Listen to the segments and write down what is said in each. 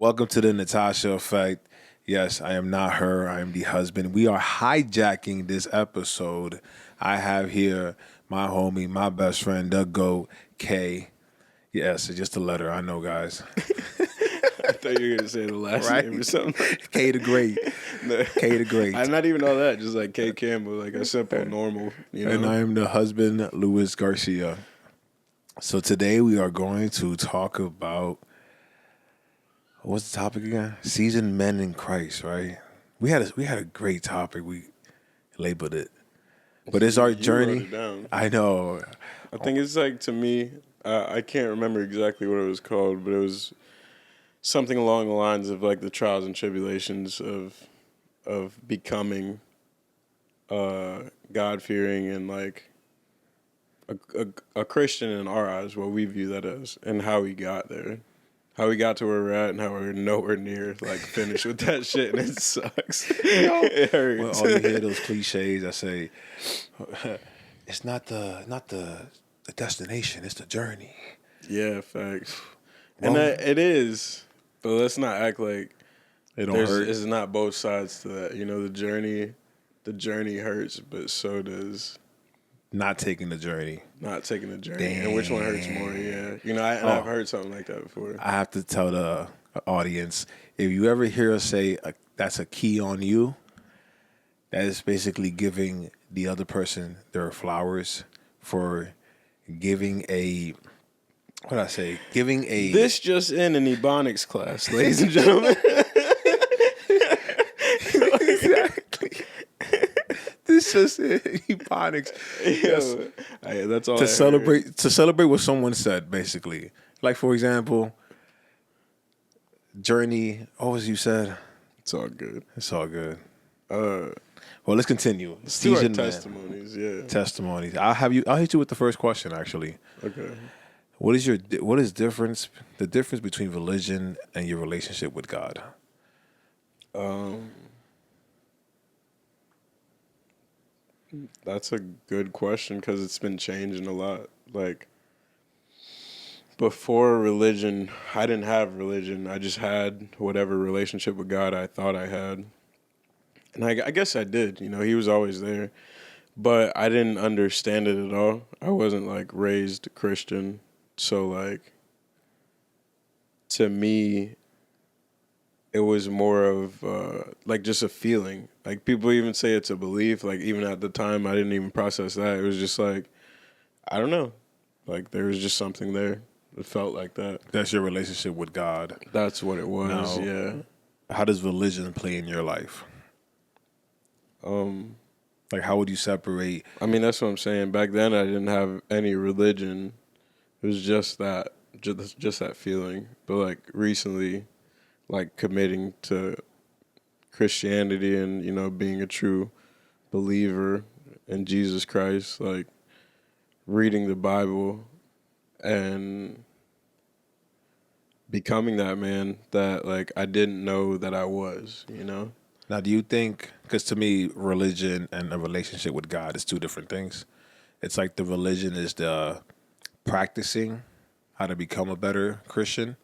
Welcome to the Natasha Effect. Yes, I am not her. I am the husband. We are hijacking this episode. I have here my homie, my best friend, the GOAT, K. Yes, it's just a letter. I know, guys. I thought you were going to say the last Right? name or something. K the Great. No. K the Great. I'm not even all that. Just like K Campbell, like a simple, normal, And I am the husband, Luis Garcia. So today we are going to talk about, what's the topic again? Seasoned men in Christ, right? We had a great topic. We labeled it. But it's our You journey. wrote it down. I know. I think it's like, to me, I can't remember exactly what it was called, but it was something along the lines of like the trials and tribulations of becoming God-fearing and like a Christian in our eyes, what we view that as, and how we got there. How we got to where we're at and how we're nowhere near like finished with that shit, and it sucks. It hurts. Well, all you hear those cliches that say, it's not the destination, it's the journey. Yeah, facts. Well, And it is, but let's not act like it don't hurt. it's not both sides to that. You know, the journey hurts, but so does Not taking the journey. not taking the journey. Damn. And which one hurts more? Yeah, you know, I've heard something like that before. I have to tell the audience, if you ever hear us say that's a key on you, that is basically giving the other person their flowers for giving a, giving a... This just in an Ebonics class, ladies and gentlemen. Exactly. This is Ebonics. Yes. Hey, that's all. To celebrate what someone said, basically. Like, for example, journey. What was you said? It's all good. It's all good. Well, let's continue. Let's do our Seasoned man. testimonies. Yeah. Testimonies. I'll hit you with the first question. Actually, Okay. what is the difference between religion and your relationship with God? That's a good question because it's been changing a lot. Like, before religion, I didn't have religion. I just had whatever relationship with God I thought I had. And I guess I did. You know, he was always there. But I didn't understand it at all. I wasn't, like, raised Christian. So, like, to me, it was more of, like, just a feeling. Like, people even say it's a belief. Like, even at the time, I didn't even process that. It was just like, I don't know. Like, there was just something there. It felt like that. That's your relationship with God. That's what it was, Now, yeah. How does religion play in your life? Like, how would you separate? I mean, that's what I'm saying. Back then, I didn't have any religion. It was just that feeling. But, like, recently, like, committing to Christianity and, you know, being a true believer in Jesus Christ, like, reading the Bible and becoming that man that, like, I didn't know that I was, you know? Now, do you think, because to me, religion and a relationship with God is two different things. It's like the religion is the practicing how to become a better Christian,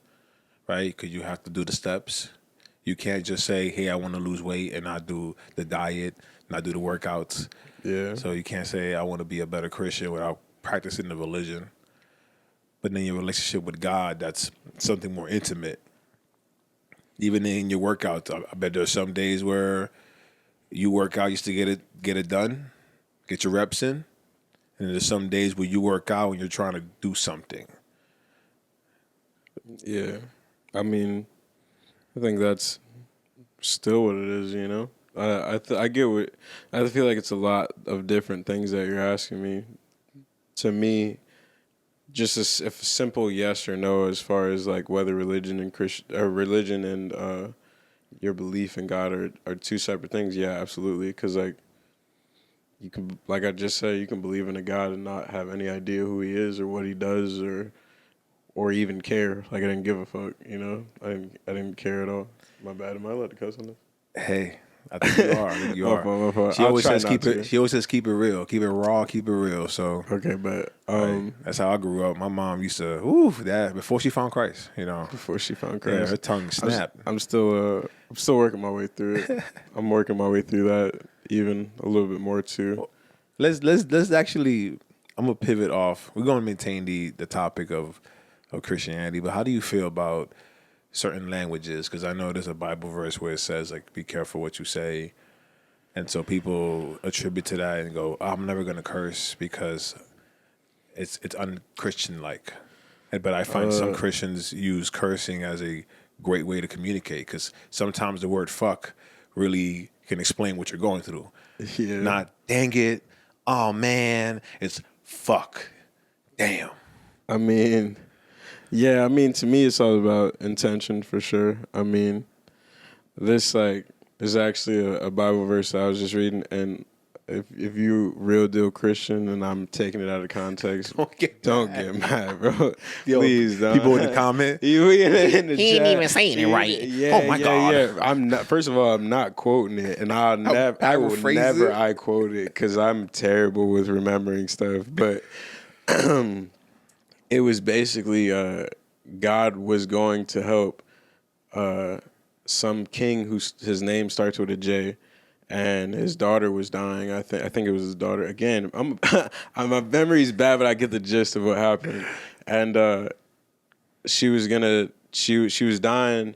right? Because you have to do the steps. You can't just say, hey, I want to lose weight and not do the diet, not do the workouts. Yeah. So you can't say, I want to be a better Christian without practicing the religion. But then your relationship with God, that's something more intimate. Even in your workouts, I bet there's some days where you work out just to get it done, get your reps in. And there's some days where you work out and you're trying to do something. Yeah. I mean, I think that's still what it is, you know? I get what... I feel like it's a lot of different things that you're asking me. To me, just a simple yes or no as far as, like, whether religion and your belief in God are two separate things. Yeah, absolutely. Because, like, you can, like I just said, you can believe in a God and not have any idea who he is or what he does or even care. Like, I didn't give a fuck, you know? I didn't care at all. My bad. Am I allowed to cuss on this? Hey, I think you are. I think you My are. fault, my fault. She I'll always try says not keep it. to. She always says keep it real, keep it raw, keep it real. So Okay, but that's how I grew up. My mom used to, ooh, that before she found Christ. before she found Yeah, Christ, her tongue snapped. I'm still working my way through it. I'm working my way through that even a little bit more too. Let's actually. I'm gonna pivot off. We're gonna maintain the topic of Christianity, but how do you feel about certain languages? Because I know there's a Bible verse where it says like, "Be careful what you say," and so people attribute to that and go, "I'm never gonna curse because it's unchristian like." But I find some Christians use cursing as a great way to communicate because sometimes the word "fuck" really can explain what you're going through. Yeah, Not dang it, oh man, it's fuck, damn. I mean, yeah, I mean, to me, it's all about intention for sure. I mean, this like is actually a Bible verse that I was just reading, and if you real deal Christian and I'm taking it out of context, don't get mad, bro. Yo, Please don't. people in the comment. You in the He ain't chat. even saying it right. Yeah, Oh my yeah, God. yeah. I'm not. First of all, I'm not quoting it, and I will paraphrase never it? quote it because I'm terrible with remembering stuff. But it was basically God was going to help some king his name starts with a J, and his daughter was dying. I think it was his daughter. Again, my memory's bad, but I get the gist of what happened. And she was dying.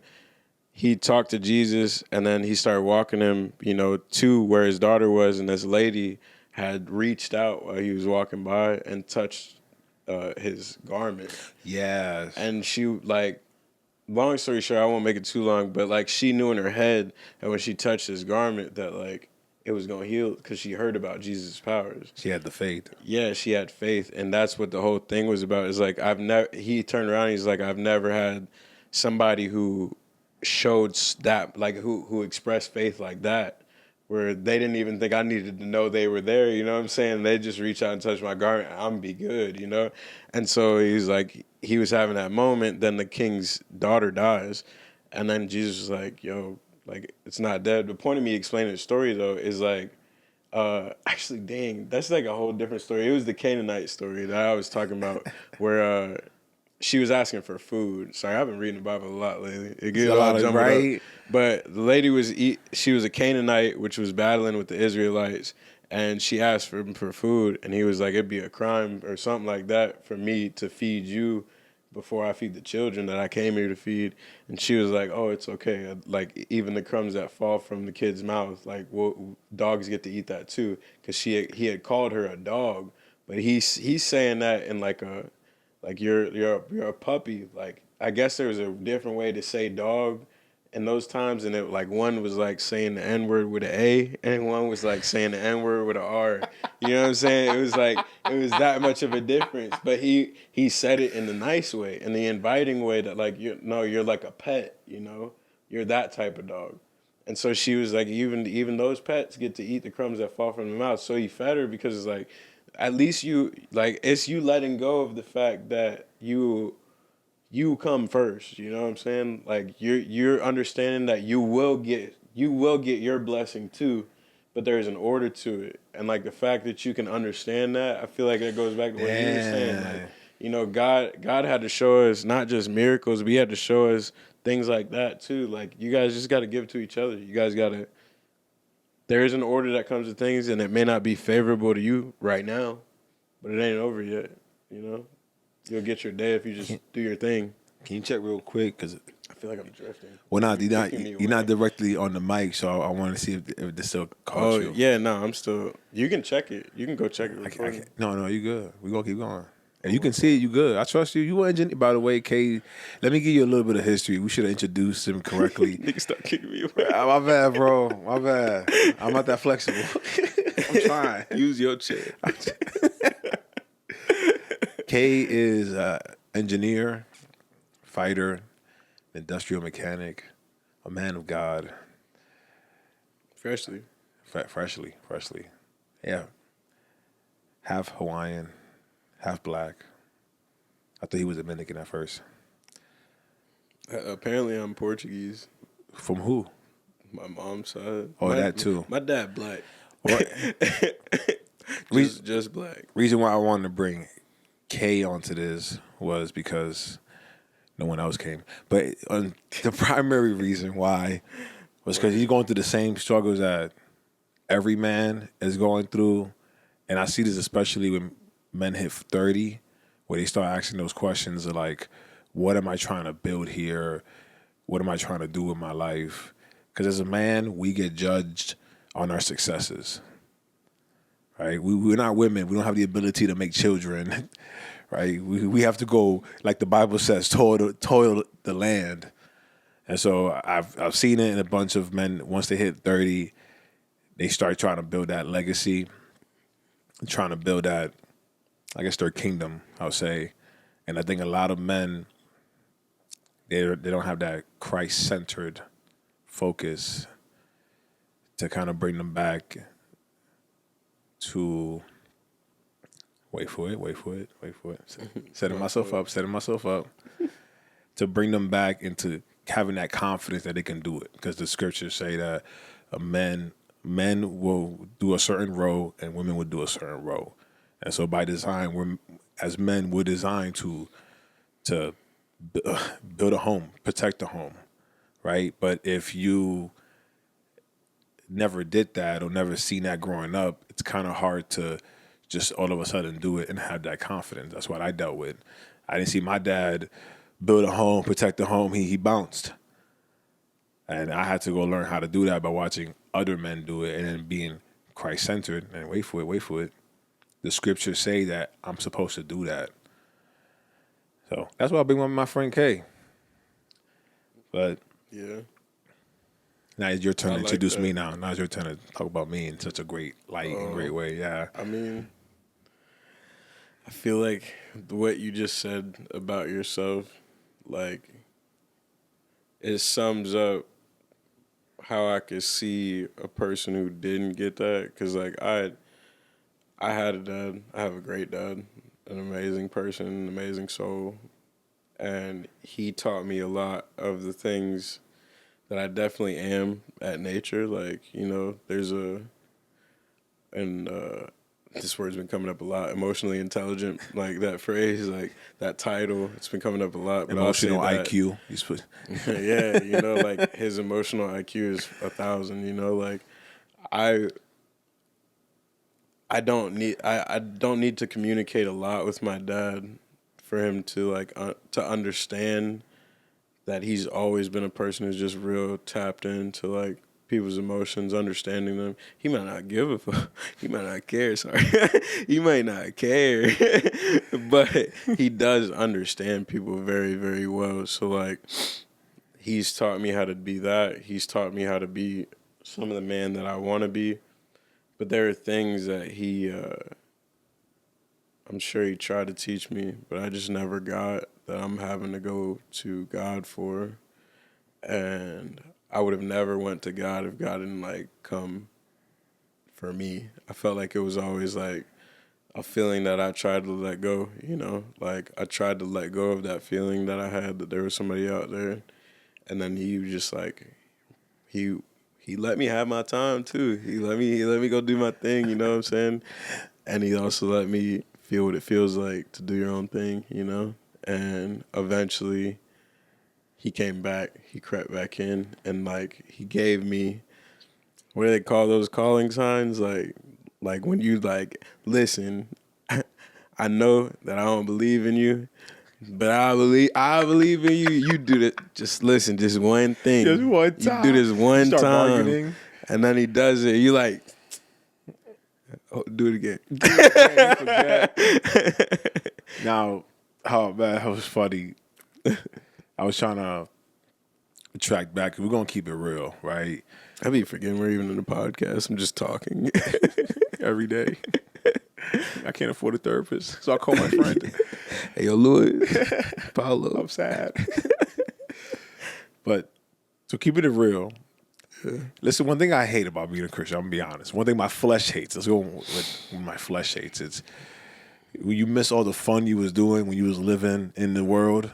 He talked to Jesus, and then he started walking him, to where his daughter was, and this lady had reached out while he was walking by and touched his garment. Yes. And she long story short, I won't make it too long, but she knew in her head that when she touched his garment that it was gonna heal because she heard about Jesus' powers. She had the faith. Yeah, she had faith, and that's what the whole thing was about. Is I've never. He turned around, and he's like, I've never had somebody who showed that who expressed faith like that, where they didn't even think I needed to know they were there. You know what I'm saying? They just reach out and touch my garment. I'm be good. And so he's like, he was having that moment. Then the king's daughter dies, and then Jesus was like, "Yo, it's not dead." The point of me explaining the story though is actually, dang, that's a whole different story. It was the Canaanite story that I was talking about, where she was asking for food. Sorry, I've been reading the Bible a lot lately. It gets a lot of jumbled right. up. But the lady she was a Canaanite, which was battling with the Israelites, and she asked for him for food, and he was like, "It'd be a crime or something like that for me to feed you before I feed the children that I came here to feed." And she was like, "Oh, it's okay. Even the crumbs that fall from the kid's mouth, dogs get to eat that too." Because he had called her a dog, but he's saying that in you're a puppy. I guess there was a different way to say dog in those times, and one was saying the N word with an A, and one was saying the N word with an R. You know what I'm saying? It was that much of a difference. But he said it in the nice way, in the inviting way that you're like a pet. You're that type of dog. And so she was like, even those pets get to eat the crumbs that fall from the mouth. So he fed her because it's at least it's you letting go of the fact that you come first. You know what I'm saying? You're understanding that you will get your blessing too, but there's an order to it. And the fact that you can understand that, I feel like that goes back to what you were saying. God had to show us not just miracles, but he had to show us things like that too. You guys just got to give to each other. You guys got to. There is an order that comes to things, and it may not be favorable to you right now, but it ain't over yet. You'll get your day if you just do your thing. Can you check real quick? Because I feel like I'm drifting. well, you're not directly on the mic, so I want to see if this still calls you. Yeah, no, I'm still. You can check it. You can go check it. I can't. No, you good. We gonna keep going. And you can see it. You good. I trust you. You were engineer. By the way, K. Let me give you a little bit of history. We should have introduced him correctly. Niggas start kicking me away. My bad, bro. My bad. I'm not that flexible. I'm trying. Use your chair. K is engineer, fighter, industrial mechanic, a man of God. Freshly. Freshly. Yeah. Half Hawaiian, half black. I thought he was Dominican at first. Apparently, I'm Portuguese. From who? My mom's side. Oh, that too. My dad black. What? just black. Reason why I wanted to bring K onto this was because no one else came. But the primary reason why was because he's going through the same struggles that every man is going through. And I see this especially when men hit 30, where they start asking those questions of like, what am I trying to build here? What am I trying to do with my life? Because as a man, we get judged on our successes, right? We're not women. We don't have the ability to make children, right? We have to go, like the Bible says, toil the land. And so I've seen it in a bunch of men. Once they hit 30, they start trying to build that legacy, trying to build that, I guess, their kingdom, I'll say. And I think a lot of men, they don't have that Christ-centered focus to kind of bring them back to, wait for it. Setting myself up to bring them back into having that confidence that they can do it. Because the scriptures say that men will do a certain role and women will do a certain role. And so by design, as men, we're designed to build a home, protect a home, right? But if you never did that or never seen that growing up, it's kind of hard to just all of a sudden do it and have that confidence. That's what I dealt with. I didn't see my dad build a home, protect the home. He bounced. And I had to go learn how to do that by watching other men do it and then being Christ-centered. And wait for it. The scriptures say that I'm supposed to do that. So that's why I bring my friend K. But Yeah. now it's your turn to like introduce that. me now. Now it's your turn to talk about me in such a great light and great way. Yeah. I mean, I feel like what you just said about yourself, like, it sums up how I could see a person who didn't get that. Because, like, I had a dad. I have a great dad, an amazing person, an amazing soul. And he taught me a lot of the things that I definitely am at nature. Like, you know, this word's been coming up a lot, emotionally intelligent, like that phrase, like that title, it's been coming up a lot. But Emotional I'll say IQ. that, yeah, you know, like his emotional IQ is 1,000, you know, like I don't need to communicate a lot with my dad for him to like to understand that he's always been a person who's just real tapped into like people's emotions, understanding them. He might not give a fuck. He might not care. Sorry, he might not care, but he does understand people very, very well. So like, he's taught me how to be that. He's taught me how to be some of the man that I want to be. But there are things that I'm sure he tried to teach me, but I just never got, that I'm having to go to God for. And I would have never went to God if God didn't like come for me. I felt like it was always like a feeling that I tried to let go, you know? Like I tried to let go of that feeling that I had that there was somebody out there. And then he was just like, he let me have my time too. He let me go do my thing, you know what I'm saying? And he also let me feel what it feels like to do your own thing, you know? And eventually he came back, he crept back in, and like he gave me, what do they call those calling signs? Like when you like, listen, I know that I don't believe in you, but I believe in you. You do it. Just listen, just one thing. Just one time. You do this one Start time, bargaining. and then he does it. You like, oh, do it again. Now, oh man, that was funny. I was trying to track back. We're gonna keep it real, right? I be forgetting we're even in the podcast. I'm just talking Every day. I can't afford a therapist, so I call my friend. Hey, yo, Louis, Paulo. I'm sad. But so keeping it real. Listen, one thing I hate about being a Christian, I'm gonna be honest. One thing my flesh hates. Let's go with my flesh hates. It's when you miss all the fun you was doing when you was living in the world.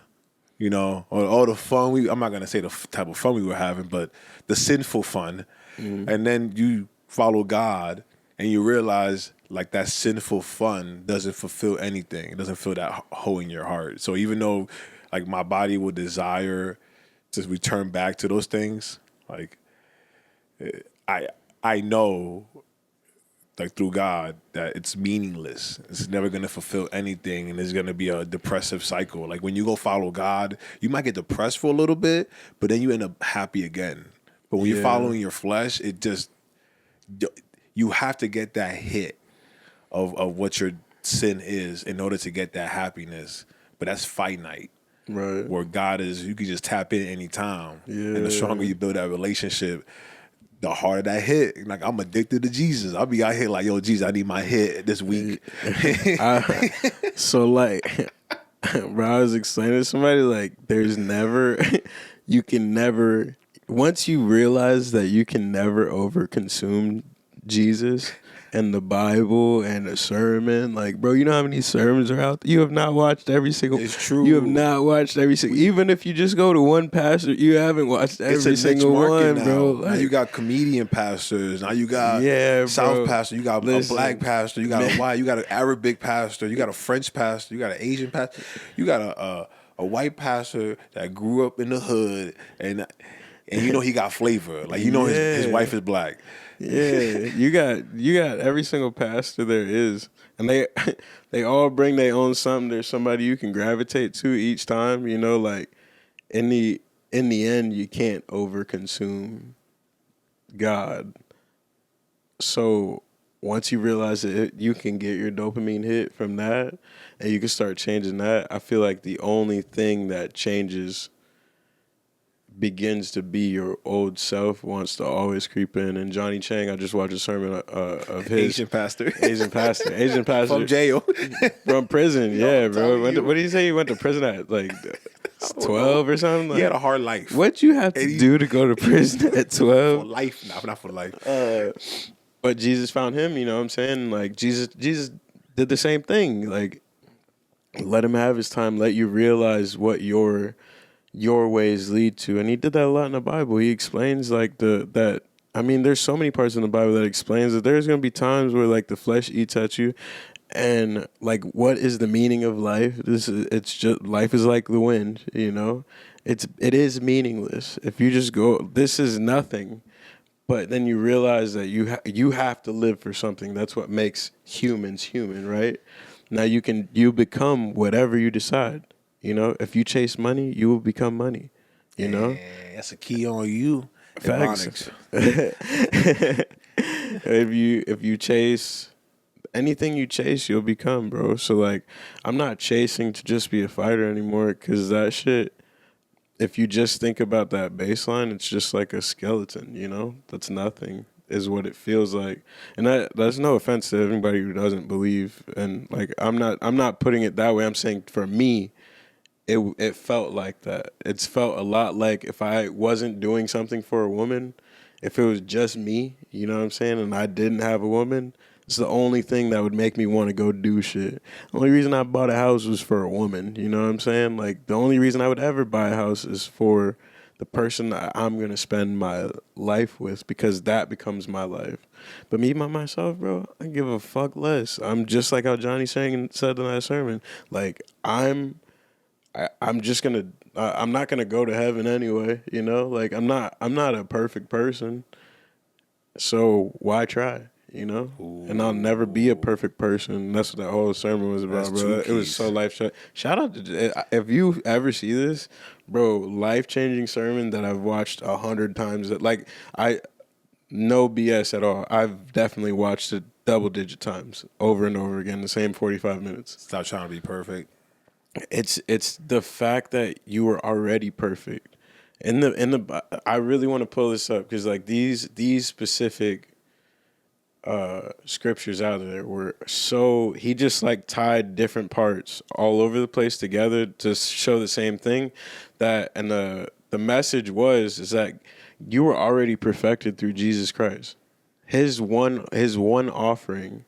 You know, or all the fun I'm not gonna say the type of fun we were having, but the sinful fun. And then you follow God and you realize like that sinful fun doesn't fulfill anything. It doesn't fill that hole in your heart. So even though like my body will desire to return back to those things, like I I know like through God that it's meaningless. It's never gonna fulfill anything, and it's gonna be a depressive cycle. Like when you go follow God, you might get depressed for a little bit, but then you end up happy again. But when you're Yeah. following your flesh, it just you have to get that hit of what your sin is in order to get that happiness. But that's finite. Right. Where God is, you can just tap in anytime. And the stronger Yeah. you build that relationship, the harder that hit. Like I'm addicted to Jesus. I'll be out here like, yo, Jesus, I need my hit this week. So like, bro, I was explaining to somebody like, there's never, you can never. Once you realize that you can never overconsume Jesus and the Bible and a sermon, like, bro, you know how many sermons are out there? You have not watched every single. It's true. You have not watched every single. Even if you just go to one pastor, you haven't watched It's every a niche single market one, now. bro. Now you got comedian pastors. Now you got Yeah, South bro. pastor. You got Listen, a black pastor. You got a white. You got an Arabic pastor. You got a French pastor. You got an Asian pastor. You got a white pastor that grew up in the hood and you know he got flavor. Like you know his Yeah. wife is black. Yeah, you got every single pastor there is, and they they all bring their own something. There's somebody you can gravitate to each time. You know, like in the end, you can't overconsume God. So once you realize that you can get your dopamine hit from that, and you can start changing that, I feel like the only thing that changes begins to be your old self wants to always creep in. And Johnny Chang, I just watched a sermon of his Asian pastor. Asian pastor From jail. from prison. Yeah, I'm bro. telling you. What did he say? He went to prison at like 12 or something. He had Like, a hard life. what you have to do to go to prison at For 12? life. Nah, not for life. But Jesus found him. You know what I'm saying? Like Jesus did the same thing. Like let him have his time. Let you realize what your ways lead to. And he did that a lot in the Bible. He explains like there's so many parts in the Bible that explains that there's gonna be times where like the flesh eats at you, and like what is the meaning of life? It's just life is like the wind, you know? It is meaningless. If you just go, this is nothing. But then you realize that you have to live for something. That's what makes humans human, right? Now you become whatever you decide. You know, if you chase money, you will become money. You know, Yeah, that's a key on you. facts. Ebonics. if you chase anything you chase, you'll become, bro. So like, I'm not chasing to just be a fighter anymore, because that shit. If you just think about that baseline, it's just like a skeleton. You know, that's nothing. Is what it feels like, and that's no offense to anybody who doesn't believe. And like, I'm not putting it that way. I'm saying for me, it felt like that. It's felt a lot like if I wasn't doing something for a woman, if it was just me, you know what I'm saying, and I didn't have a woman, it's the only thing that would make me want to go do shit. The only reason I bought a house was for a woman, you know what I'm saying? Like the only reason I would ever buy a house is for the person that I'm gonna spend my life with, because that becomes my life. But me by myself, bro, I give a fuck less. I'm just like how Johnny said in that sermon. Like I'm just gonna. I'm not gonna go to heaven anyway. You know, like I'm not a perfect person. So why try? You know, and I'll never be a perfect person. That's what that whole sermon was about, That's bro. two It was keys. so life. Shout out to if you ever see this, bro. Life changing sermon that I've watched 100 times. That like no BS at all. I've definitely watched it double digit times over and over again. The same 45 minutes. Stop trying to be perfect. It's the fact that you were already perfect. I really want to pull this up because like these specific scriptures out of there were so, he just like tied different parts all over the place together to show the same thing, that, and the message is that you were already perfected through Jesus Christ. His one offering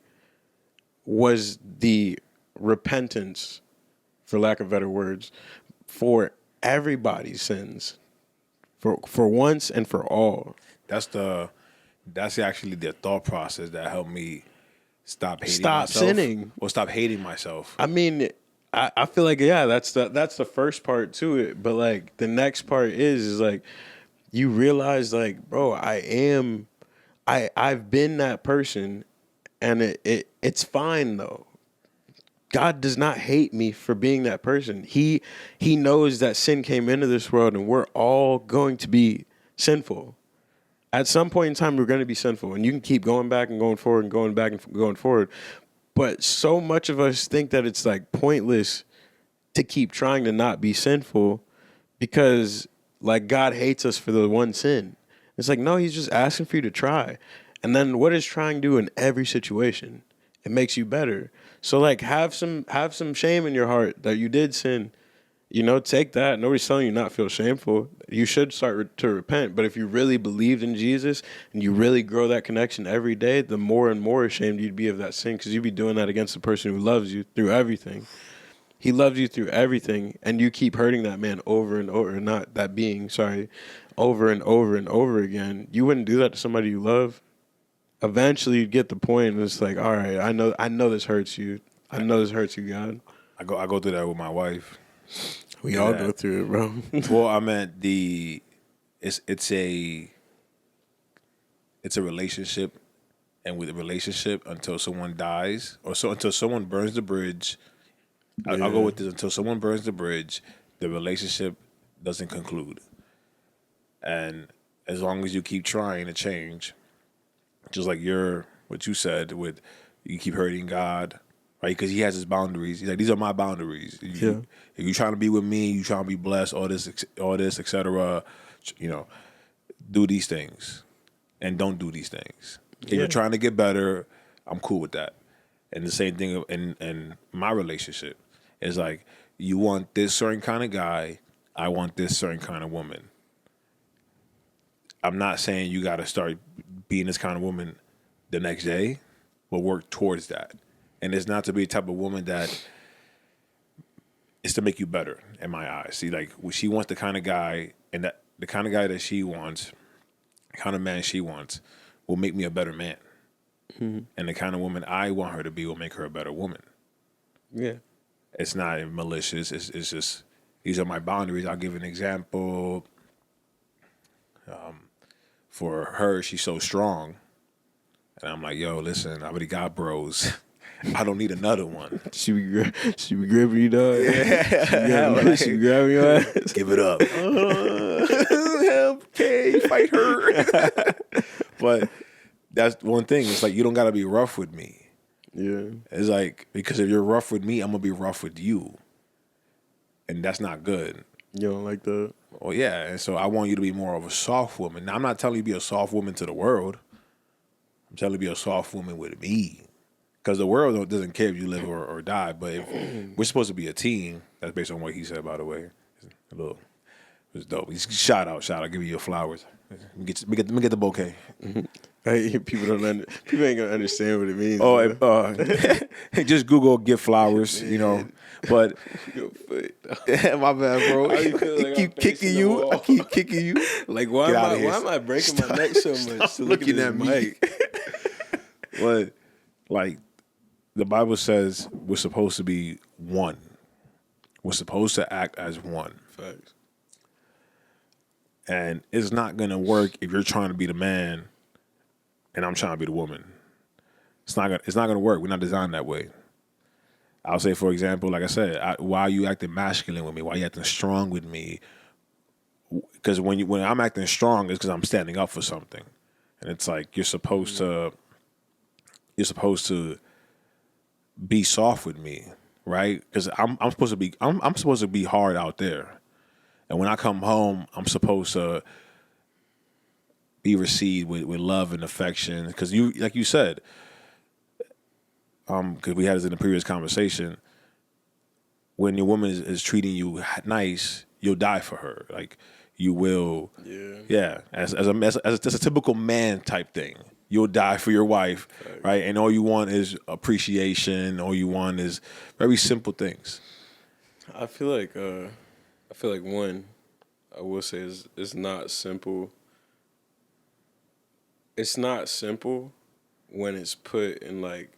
was the repentance, for lack of better words, for everybody sins for once and for all. That's actually the thought process that helped me stop hating Stop myself. sinning. Or stop hating myself. I mean, I feel like, yeah, that's the first part to it. But like the next part is like you realize like, bro, I've been that person, and it's fine though. God does not hate me for being that person. He knows that sin came into this world and we're all going to be sinful. At some point in time, we're going to be sinful, and you can keep going back and going forward and going back and going forward. But so much of us think that it's like pointless to keep trying to not be sinful because like God hates us for the one sin. It's like, no, he's just asking for you to try. And then what does trying do in every situation? It makes you better. So like have some shame in your heart that you did sin. You know, take that. Nobody's telling you not feel shameful. You should start to repent. But if you really believed in Jesus and you really grow that connection every day, the more and more ashamed you'd be of that sin because you'd be doing that against the person who loves you through everything. He loves you through everything, and you keep hurting that man over and over, not that being, sorry, over and over and over again. You wouldn't do that to somebody you love. Eventually, you'd get the point, and it's like, all right, I know this hurts you. I know this hurts you, God. I go through that with my wife. We all go through it, bro. Well, I meant it's a relationship, and with a relationship until someone dies until someone burns the bridge. I'll go with this: until someone burns the bridge, the relationship doesn't conclude. And as long as you keep trying to change, just like what you said, with you keep hurting God. Right, because he has his boundaries. He's like, these are my boundaries. If you're trying to be with me, you trying to be blessed, all this, etc. You know, do these things, and don't do these things. If you're trying to get better, I'm cool with that. And the same thing in my relationship is like, you want this certain kind of guy, I want this certain kind of woman. I'm not saying you got to start being this kind of woman the next day, but work towards that. And it's not to be a type of woman that is to make you better in my eyes. See, like she wants the kind of guy, and that the kind of guy that she wants, the kind of man she wants, will make me a better man. Mm-hmm. And the kind of woman I want her to be will make her a better woman. Yeah. It's not malicious. It's just, these are my boundaries. I'll give an example. For her, she's so strong. And I'm like, yo, listen, I already got bros. I don't need another one. She be gripping you, dog. Yeah. She be grabbing your ass. Give it up. Okay, fight her. But that's one thing. It's like, you don't got to be rough with me. Yeah. It's like, because if you're rough with me, I'm going to be rough with you. And that's not good. You don't like that? Well, yeah. And so I want you to be more of a soft woman. Now, I'm not telling you to be a soft woman to the world. I'm telling you to be a soft woman with me. Because the world doesn't care if you live or die. But if we're supposed to be a team. That's based on what he said, by the way. It was dope. Shout out. Give you your flowers. Let me get the bouquet. Mm-hmm. Hey, people ain't gonna understand what it means. Oh, just Google "get flowers," you know. But my bad, bro. I keep kicking you. Like, why am I breaking my neck so much? Stop looking at me. But like, the Bible says we're supposed to be one. We're supposed to act as one. Facts. And it's not gonna work if you're trying to be the man and I'm trying to be the woman. It's not gonna work. We're not designed that way. I'll say, for example, like I said, why are you acting masculine with me? Why are you acting strong with me? Because when I'm acting strong, it's because I'm standing up for something, and it's like you're supposed to be soft with me, right? Because I'm supposed to be hard out there, and when I come home, I'm supposed to be received with love and affection. Because you, like you said, because we had this in the previous conversation, when your woman is treating you nice, you'll die for her. Like, you will, yeah. As a typical man type thing, you'll die for your wife, right? And all you want is appreciation. All you want is very simple things. I feel like I feel like one, I will say is it's not simple. It's not simple when it's put in like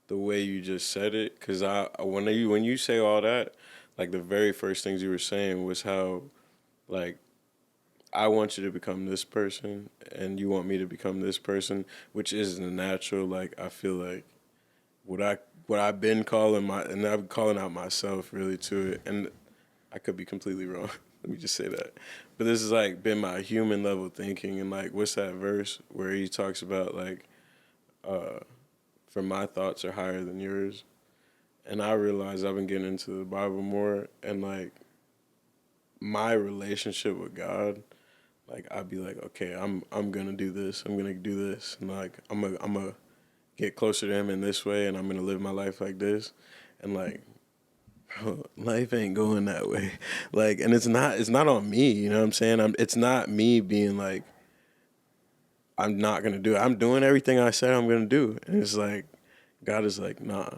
the way you just said it. Cause when you say all that, like the very first things you were saying was how like I want you to become this person and you want me to become this person, which isn't natural. Like I feel like what I what I've been calling and I'm calling out myself really to it, and I could be completely wrong. Let me just say that. But this has like been my human level thinking, and like what's that verse where he talks about like, for my thoughts are higher than yours, and I realize I've been getting into the Bible more, and like my relationship with God, like I'd be like, okay, I'm gonna do this, I'm gonna do this, and like I'm gonna get closer to Him in this way, and I'm gonna live my life like this, and like life ain't going that way. Like, and it's not on me, you know what I'm saying? It's not me being like, I'm not gonna do it. I'm doing everything I said I'm gonna do. And it's like, God is like, nah,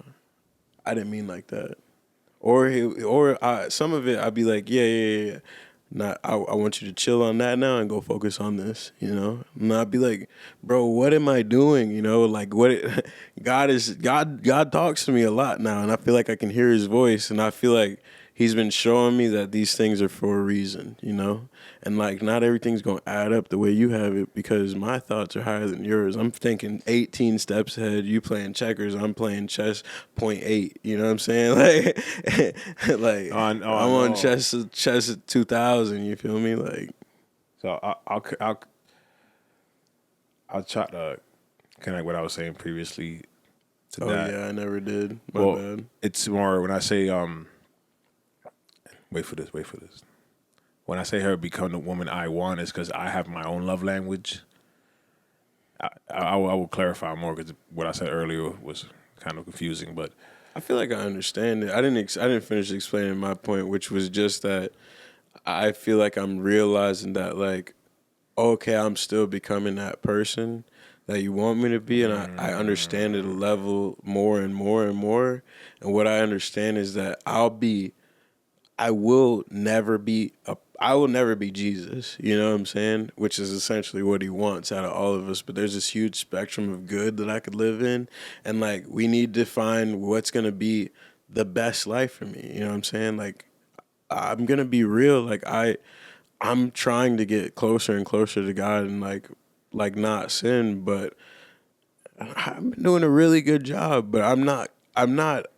I didn't mean like that. Some of it I'd be like, yeah. Not, I want you to chill on that now and go focus on this, you know? And I'd be like, bro, what am I doing? You know, like God talks to me a lot now, and I feel like I can hear His voice, and I feel like He's been showing me that these things are for a reason, you know? And like not everything's gonna add up the way you have it, because my thoughts are higher than yours. I'm thinking 18 steps ahead. You playing checkers, I'm playing chess .8. You know what I'm saying? Like I'm on chess at 2000. You feel me? Like, So I'll try to connect what I was saying previously to that. Yeah, I never did. My bad. It's more when I say wait for this. When I say her become the woman I want, is because I have my own love language. I will clarify more, because what I said earlier was kind of confusing. But I feel like I understand it. I didn't finish explaining my point, which was just that I feel like I'm realizing that like, okay, I'm still becoming that person that you want me to be, and I understand it a level more and more and more. And what I understand is that I will never be Jesus. You know what I'm saying? Which is essentially what He wants out of all of us. But there's this huge spectrum of good that I could live in, and like we need to find what's gonna be the best life for me. You know what I'm saying? Like I'm gonna be real. Like I'm trying to get closer and closer to God and like not sin, but I'm doing a really good job. But I'm not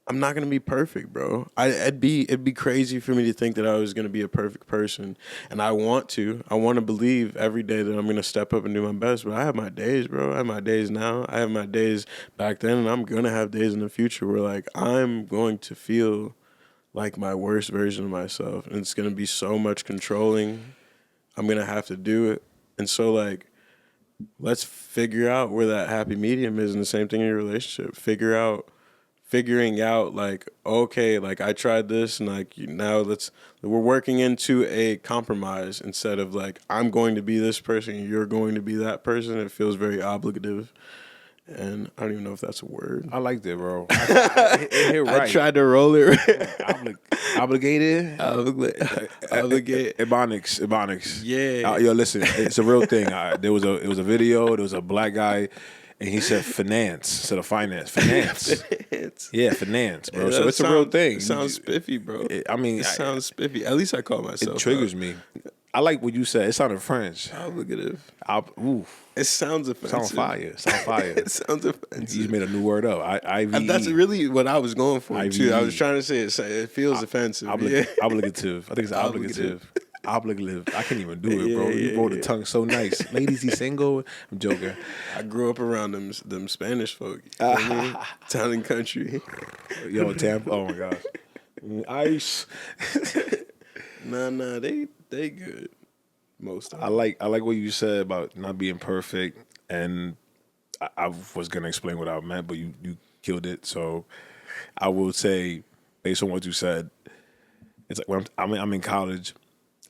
gonna be perfect, bro. It'd be crazy for me to think that I was gonna be a perfect person, and I want to believe every day that I'm gonna step up and do my best. But I have my days, bro. I have my days now. I have my days back then, and I'm gonna have days in the future where like I'm going to feel like my worst version of myself, and it's gonna be so much controlling. I'm gonna have to do it, and so like let's figure out where that happy medium is, and the same thing in your relationship. Figuring out like, okay, like I tried this, and like now we're working into a compromise instead of like I'm going to be this person and you're going to be that person. It feels very obligative, and I don't even know if that's a word. I liked it, bro. It hit right. I tried to roll it. Obligated. Obligate. Ebonics. Yeah. Yo, listen, it's a real thing. It was a video. There was a black guy, and he said finance instead of finance. Finance. Yeah, finance, bro. So it's a real thing. It sounds spiffy, bro. It sounds spiffy. At least I call myself. It triggers me. I like what you said. It sounded French. Obligative. Oof. It sounds offensive. Sound fire. It sounds offensive. You just made a new word up. That's really what I was going for, too. I was trying to say it feels offensive. Obligative. I think it's obligative. Obligative. I can't even do it, bro. You rolled the tongue so nice. Ladies, he single. I'm joking. I grew up around them Spanish folk. You know what I mean? Town and country. Yo, Tampa. Oh my gosh. Ice. Nah, they good. Most of them. I like what you said about not being perfect, and I was gonna explain what I meant, but you killed it. So I will say, based on what you said, it's like when I'm in college,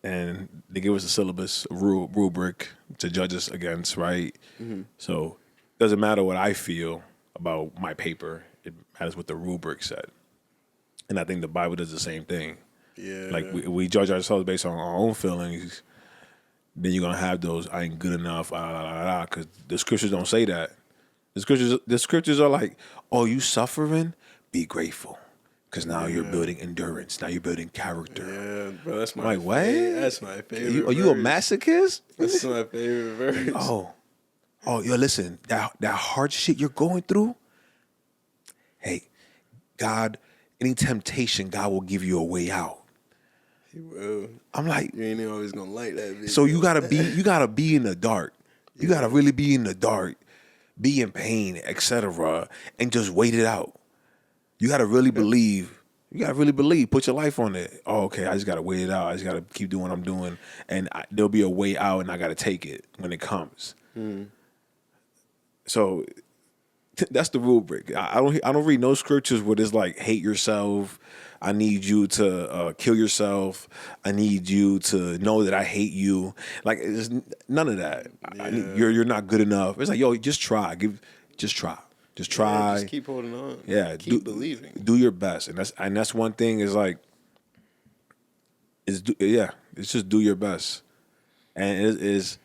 and they give us a syllabus, a rubric to judge us against, right? Mm-hmm. So it doesn't matter what I feel about my paper; it matters what the rubric said. And I think the Bible does the same thing. Yeah. Like we judge ourselves based on our own feelings. Then you're gonna have those I ain't good enough, because the scriptures don't say that. The scriptures are like, oh, you suffering? Be grateful. Because now you're building endurance. Now you're building character. Yeah, bro, that's I'm my like, what? That's my favorite. Are you a verse. masochist? That's my favorite verse. Yo, listen, that hard shit you're going through, hey, God, any temptation, God will give you a way out. He will. I'm like, You ain't always gonna like that video. so you gotta be in the dark. You gotta really be in the dark, be in pain, etc., and just wait it out. You gotta really believe. You gotta really believe. Put your life on it. Oh, okay. I just gotta wait it out. I just gotta keep doing what I'm doing, and there'll be a way out, and I gotta take it when it comes. So that's the rubric. I don't read no scriptures where it's like hate yourself. I need you to kill yourself. I need you to know that I hate you. Like it's none of that. You're not good enough. It's like, yo, just try. Just try. Just try. Just keep holding on. Yeah, keep believing. Do your best, and that's one thing is like, it's just do your best, and it is.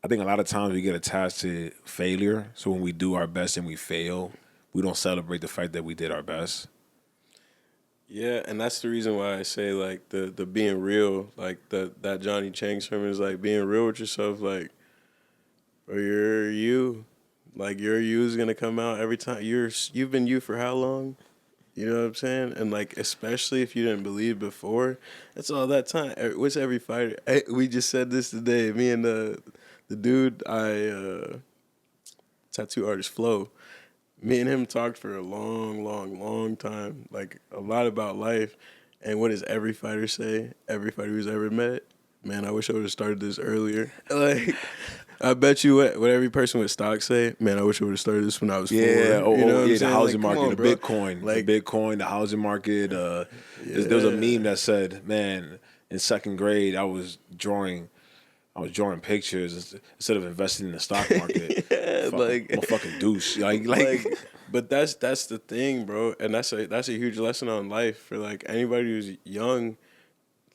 I think a lot of times we get attached to failure. So when we do our best and we fail, we don't celebrate the fact that we did our best. Yeah, and that's the reason why I say like the being real, like that Johnny Chang sermon is like being real with yourself, like, or you're you, like your you is gonna come out every time. You've been you for how long? You know what I'm saying? And like especially if you didn't believe before, that's all that time. What's every fighter? We just said this today. Me and the dude tattoo artist Flo. Me and him talked for a long time, like a lot about life. And what does every fighter say? Every fighter who's ever met? Man, I wish I would have started this earlier. Like, I bet you what every person with stock say? Man, I wish I would have started this when I was 4. The housing market, on, the bro. Bitcoin, Like, the housing market. There was a meme that said, man, in second grade, I was drawing pictures instead of investing in the stock market. I'm a fucking douche. But that's the thing, bro, and that's a huge lesson on life for like anybody who's young,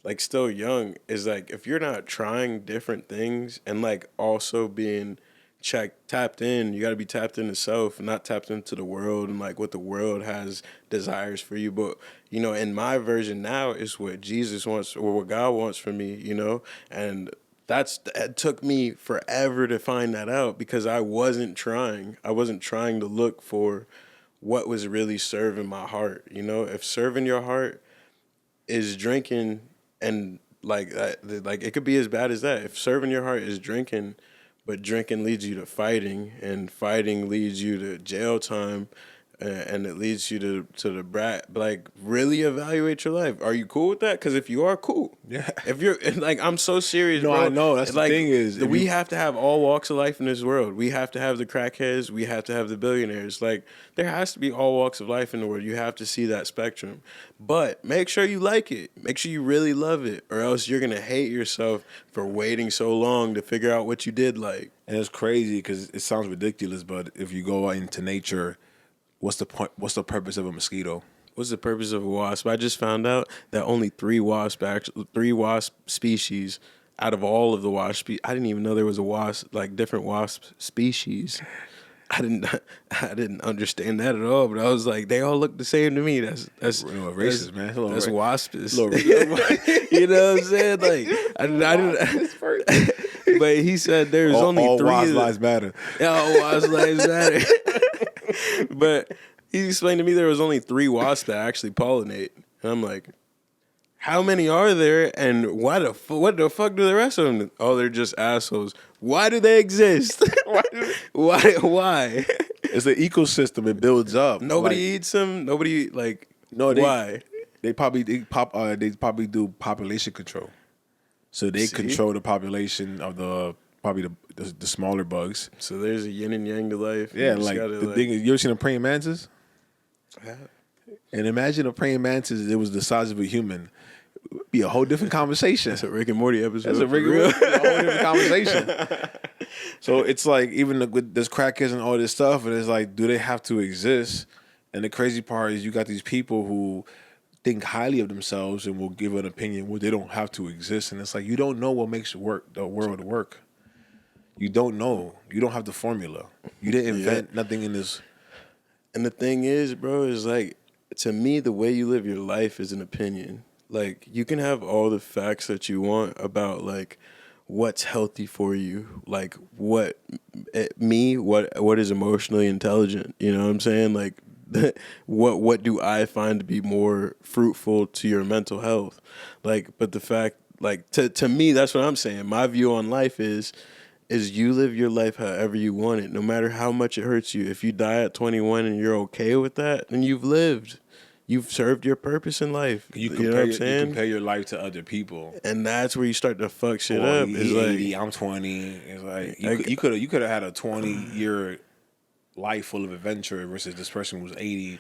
like still young, is like if you're not trying different things and like also being tapped in, you got to be tapped into self, not tapped into the world and like what the world has desires for you. But you know, in my version now is what Jesus wants or what God wants for me, you know, and it took me forever to find that out because I wasn't trying. I wasn't trying to look for what was really serving my heart. You know, if serving your heart is drinking and like it could be as bad as that. If serving your heart is drinking, but drinking leads you to fighting and fighting leads you to jail time, and it leads you to the brat. Like, really evaluate your life. Are you cool with that? Because if you are, cool. Yeah. If you're like, I'm so serious. No, bro. I know. That's like, the thing is, we have to have all walks of life in this world. We have to have the crackheads. We have to have the billionaires. Like, there has to be all walks of life in the world. You have to see that spectrum. But make sure you like it. Make sure you really love it, or else you're gonna hate yourself for waiting so long to figure out what you did like. And it's crazy because it sounds ridiculous, but if you go out into nature, what's the point? What's the purpose of a mosquito? What's the purpose of a wasp? I just found out that only three wasp species out of all of the wasp species. I didn't even know there was a wasp, like different wasp species. I didn't understand that at all. But I was like, they all look the same to me. That's racist, man. That's waspist. You know what I'm saying? Like I didn't. But he said there's only all three. Wasp lives matter. Yeah, all wasp lives matter. But he explained to me there was only 3 wasps that actually pollinate, and I'm like, how many are there? And what the fuck do the rest of them? Oh, they're just assholes. Why do they exist? Why? It's an ecosystem. It builds up. Nobody eats them. Nobody why? They probably do population control. So they control the population of the smaller bugs. So there's a yin and yang to life. Yeah, like the thing is, you ever seen a praying mantis? Yeah. And imagine a praying mantis. It was the size of a human. It would be a whole different conversation. That's a Rick and Morty episode. That's a whole different conversation. So it's like even with this crackheads and all this stuff, and it's like, do they have to exist? And the crazy part is you got these people who think highly of themselves and will give an opinion where they don't have to exist. And it's like, you don't know what makes the world work. You don't know. You don't have the formula. You didn't invent nothing in this. And the thing is, bro, is like, to me, the way you live your life is an opinion. Like, you can have all the facts that you want about, like, what's healthy for you, like what is emotionally intelligent. You know what I'm saying? Like, what do I find to be more fruitful to your mental health? Like, but the fact, like, to me, that's what I'm saying. My view on life is you live your life however you want it, no matter how much it hurts you. If you die at 21 and you're okay with that, then you've lived. You've served your purpose in life. You know what I'm saying? You compare your life to other people, and that's where you start to fuck shit up. He's 80, I'm 20. It's like you could have had a 20-year life full of adventure versus this person was 80,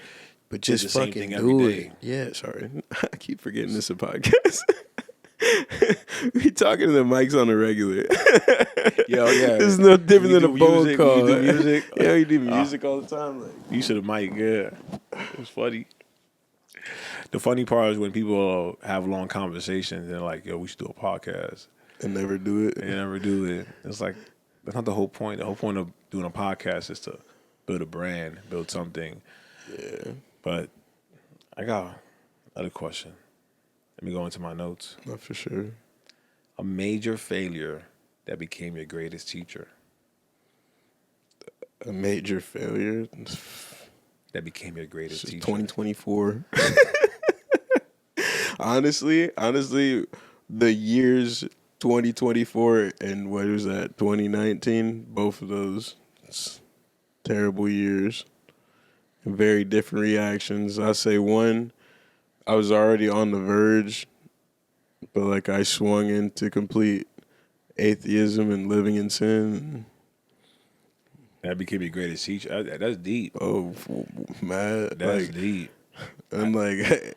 but just the fucking same thing do every day. It. Yeah, sorry, I keep forgetting this is a podcast. We talking to the mics on the regular. Yo, yeah. This is no different than a phone call. You do music? Yeah, you do music all the time. Like, you should have mic, yeah. It was funny. The funny part is when people have long conversations and they're like, yo, we should do a podcast. And never do it. And never do it. It's like, that's not the whole point. The whole point of doing a podcast is to build a brand, build something. Yeah. But I got another question. Let me go into my notes. Not for sure. A major failure that became your greatest teacher. A major failure that became your greatest teacher. 2024. honestly, the years 2024 and what was that, 2019, both of those terrible years. Very different reactions. I say one, I was already on the verge, but like I swung into complete atheism and living in sin. That became your greatest teacher. That's deep. Oh, man. That's like, deep. And like,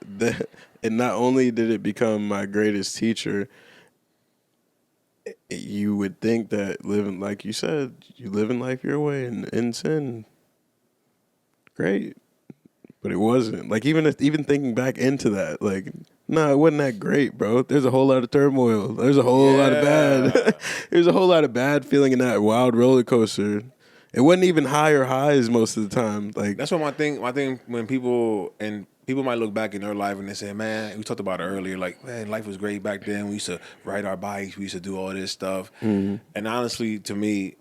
and not only did it become my greatest teacher, you would think that living, like you said, you living life your way and in sin, great. But it wasn't. Like, even thinking back into that, like, no, it wasn't that great, bro. There's a whole lot of turmoil. There's a whole lot of bad. There's a whole lot of bad feeling in that wild roller coaster. It wasn't even higher highs most of the time. Like, that's what my thing when people might look back in their life and they say, man, we talked about it earlier, like, man, life was great back then. We used to ride our bikes. We used to do all this stuff. Mm-hmm. And honestly, to me,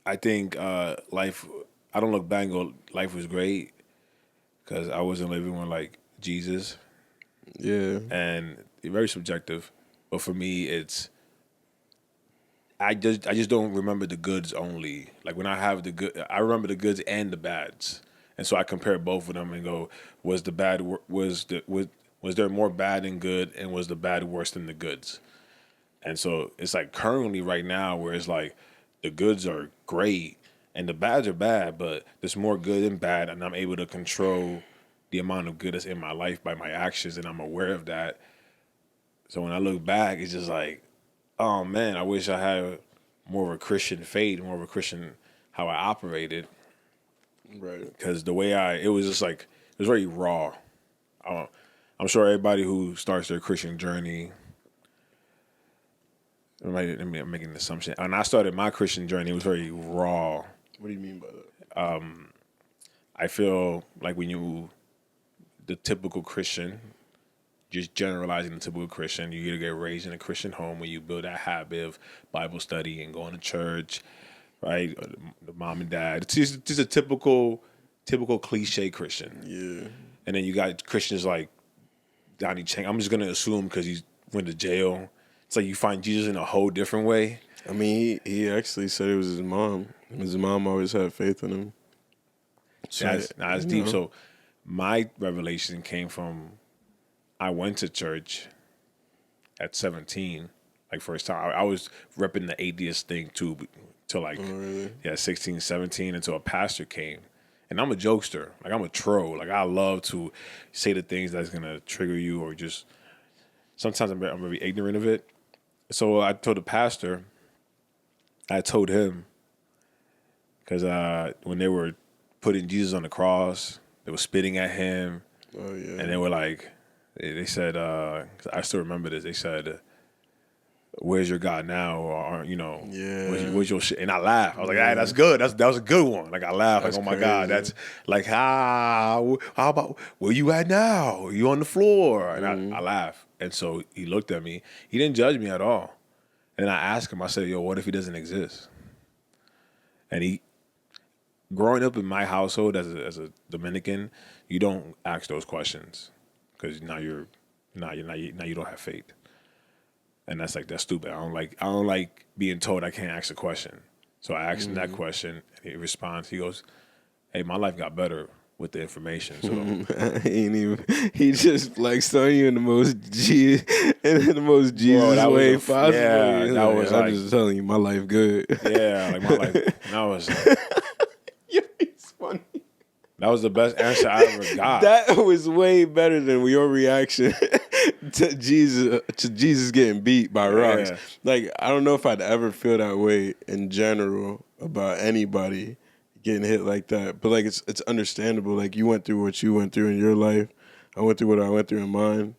I think life, I don't look back and go, life was great because I wasn't living with, like, Jesus. Yeah. And it's very subjective. But for me, it's, I just don't remember the goods only. Like, when I have the good, I remember the goods and the bads, and so I compare both of them and go, was there more bad than good, and was the bad worse than the goods? And so it's like currently right now where it's like the goods are great and the bads are bad, but there's more good than bad, and I'm able to control the amount of good that's in my life by my actions, and I'm aware of that. So when I look back, it's just like, oh man, I wish I had more of a Christian faith, more of a Christian how I operated. Right. Because the way it was just like, it was very raw. I'm sure everybody who starts their Christian journey, I'm making an assumption. When I started my Christian journey, it was very raw. What do you mean by that? I feel like the typical Christian, just generalizing the typical Christian, you get raised in a Christian home where you build that habit of Bible study and going to church, right? The mom and dad. It's just a typical cliche Christian. Yeah. And then you got Christians like Donnie Chang. I'm just going to assume because he went to jail. It's like you find Jesus in a whole different way. I mean, he actually said it was his mom. His mom always had faith in him. So that's deep. So my revelation came from, I went to church at 17, like first time. I was repping the atheist thing too, till like, 16, 17, until a pastor came. And I'm a jokester. Like, I'm a troll. Like, I love to say the things that's going to trigger you, or just, sometimes I'm very ignorant of it. So I told the pastor, I told him, because when they were putting Jesus on the cross, they were spitting at him. Oh yeah. And they were like, they said, I still remember this. They said, "Where's your God now?" Or Yeah. where's your shit? And I laughed. I was like, "Hey, that's good. That was a good one." Like I laughed. That's Like, oh my God, crazy. that's like how about where you at now? You on the floor? And I laughed. And so he looked at me. He didn't judge me at all. And I asked him. I said, "Yo, what if he doesn't exist?" And growing up in my household as a Dominican, you don't ask those questions because now you don't have faith. And that's stupid. I don't like being told I can't ask a question. So I asked him that question, and he responds. He goes, "Hey, my life got better with the information." So He just flexed on you in the most Jesus that was way possible. yeah, He's that was I'm like just telling you, my life good. yeah, like my life. And I was like, Yeah, it's funny. that was the best answer I ever got. That was way better than your reaction to Jesus getting beat by rocks. Yeah. Like, I don't know if I'd ever feel that way in general about anybody getting hit like that. But like it's understandable. Like you went through what you went through in your life. I went through what I went through in mine.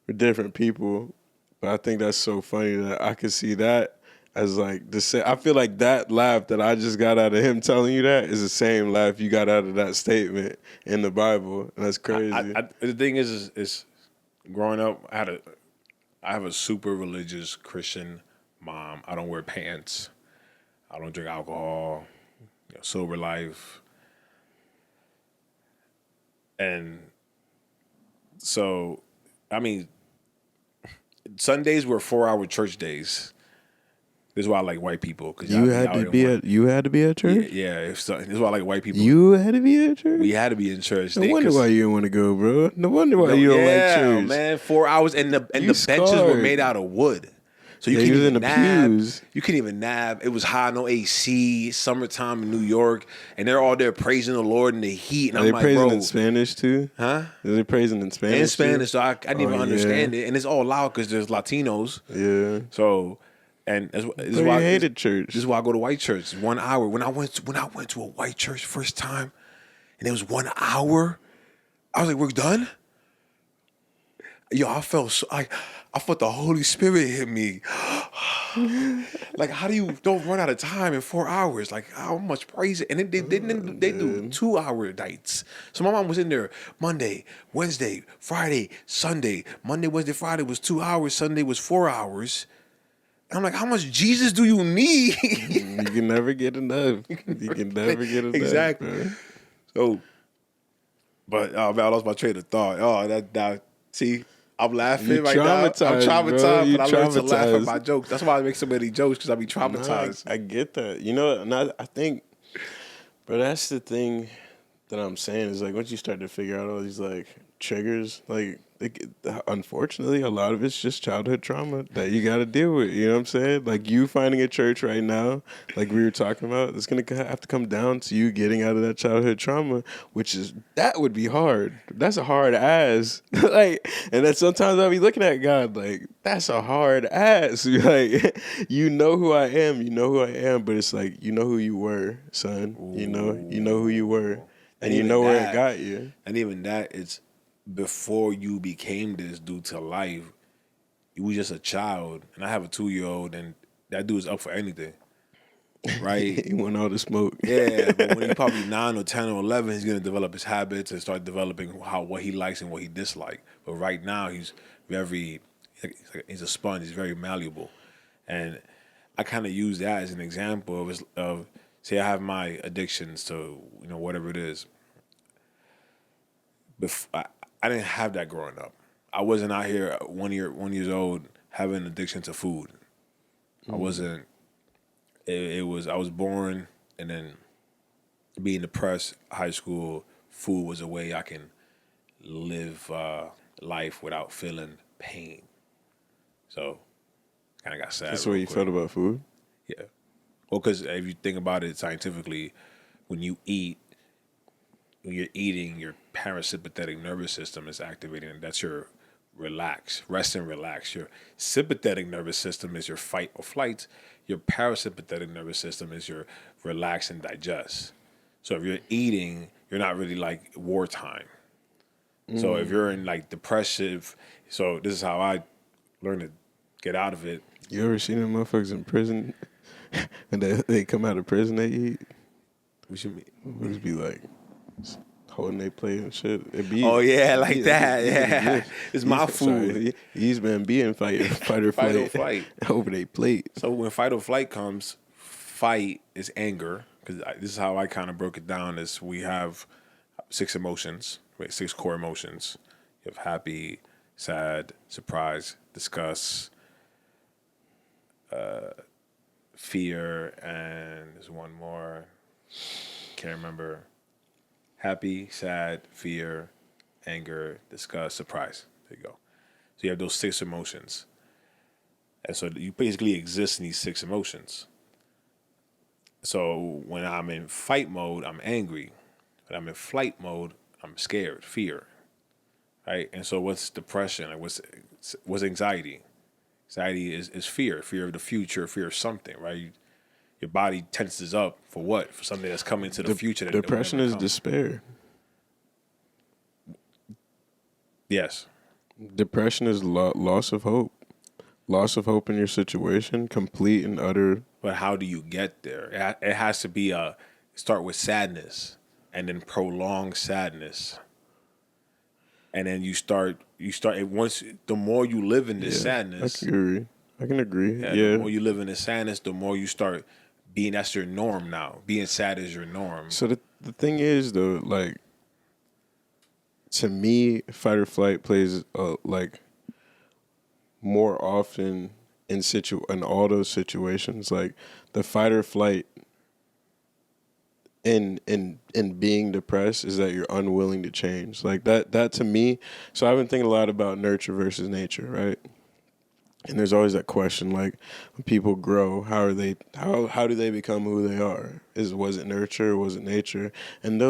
We're different people. But I think that's so funny that I could see that as like the same. I feel like that laugh that I just got out of him telling you that is the same laugh you got out of that statement in the Bible. And that's crazy. The thing is growing up, I have a super religious Christian mom. I don't wear pants. I don't drink alcohol. Sober life. And so, I mean, Sundays were 4-hour church days. This is why I like white people. Cause you had to be at church? Yeah. This is why I like white people. You had to be at church? We had to be in church. No wonder why you didn't want to go, bro. No wonder why you don't like church. Man, 4 hours, and the benches were made out of wood, so you Yeah, couldn't you was even in the nab. pews. You couldn't even nab. It was high, no AC, summertime in New York, and they're all there praising the Lord in the heat. And Are I'm they like, praising bro, in Spanish too? huh? Are they praising in Spanish? In Spanish, too? so I didn't even understand it, and it's all loud because there's Latinos. Yeah. So, and this is So why you hated church. This is why I go to white church. 1 hour. When I went to a white church first time, and it was 1 hour, I was like, "We're done." Yo, I felt I felt the Holy Spirit hit me. Like, how do you don't run out of time in 4 hours? Like, how much praise it? And then they do 2 hour nights. So my mom was in there Monday, Wednesday, Friday, Sunday. Monday, Wednesday, Friday was 2 hours. Sunday was 4 hours. And I'm like, how much Jesus do you need? You can never get enough. You can never get enough. Exactly. Bro. So, but oh man, I lost my train of thought. Oh, that see. I'm laughing You right now. I'm traumatized, bro. traumatized, You but I learned to laugh at traumatized. my jokes. That's why I make so many jokes, because I be Nah, traumatized. I get that. You know, and I think, but that's the thing that I'm saying is like once you start to figure out all these like triggers, like unfortunately, a lot of it's just childhood trauma that you got to deal with. You know what I'm saying? Like you finding a church right now, like we were talking about, it's gonna have to come down to you getting out of that childhood trauma, that would be hard. That's a hard ass. Like, and then sometimes I'll be looking at God like that's a hard ass. Like, you know who I am, but it's like you know who you were, son. You know who you were, and you know where it got you. And even that, it's before you became this due to life. You was just a child, and I have a 2-year-old, and that dude's up for anything, right? He want all the smoke. Yeah, but when he's probably 9 or 10 or 11, he's gonna develop his habits and start developing what he likes and what he dislikes. But right now, he's a sponge. He's very malleable, and I kind of use that as an example of say I have my addictions to whatever it is. I didn't have that growing up. I wasn't out here 1 years old having an addiction to food. I wasn't. It was I was born and then being depressed. High school food was a way I can live life without feeling pain. So kind of got sad. That's the way you felt about food? Yeah. Well, because if you think about it scientifically, when you're eating, your parasympathetic nervous system is activating, and that's your rest and relax. Your sympathetic nervous system is your fight or flight. Your parasympathetic nervous system is your relax and digest. So if you're eating, you're not really like wartime. So if you're in like depressive, so this is how I learned to get out of it. You ever seen them motherfuckers in prison and they come out of prison, they eat? What you mean? Motherfuckers be like holding their plate and shit. It be, Oh yeah, like it that. be Yeah, good. it's my food. Sorry, these men being fight or Fight or flight flight. over their plate. So when fight or flight comes, fight is anger, because this is how I kind of broke it down. Is we have 6 emotions, right? 6 core emotions. You have happy, sad, surprise, disgust, fear, and there's one more. Can't remember. Happy, sad, fear, anger, disgust, surprise. There you go. So you have those 6 emotions. And so you basically exist in these 6 emotions. So when I'm in fight mode, I'm angry. When I'm in flight mode, I'm scared, fear. Right? And so what's depression? Like what's anxiety? Anxiety is fear of the future, fear of something, right? Your body tenses up for what? For something that's coming to the future. That Depression is despair. Yes. Depression is loss of hope. Loss of hope in your situation, complete and utter. But how do you get there? It has to be start with sadness and then prolong sadness. And then you start once the more you live in this sadness. I can agree. Yeah. The more you live in this sadness, the more you start being, that's your norm now. Being sad is your norm. So the thing is though, like, to me, fight or flight plays like more often in all those situations. Like the fight or flight in being depressed is that you're unwilling to change. Like that to me. So I've been thinking a lot about nurture versus nature, right? And there's always that question, like, when people grow, how do they become who they are? Was it nurture or was it nature? And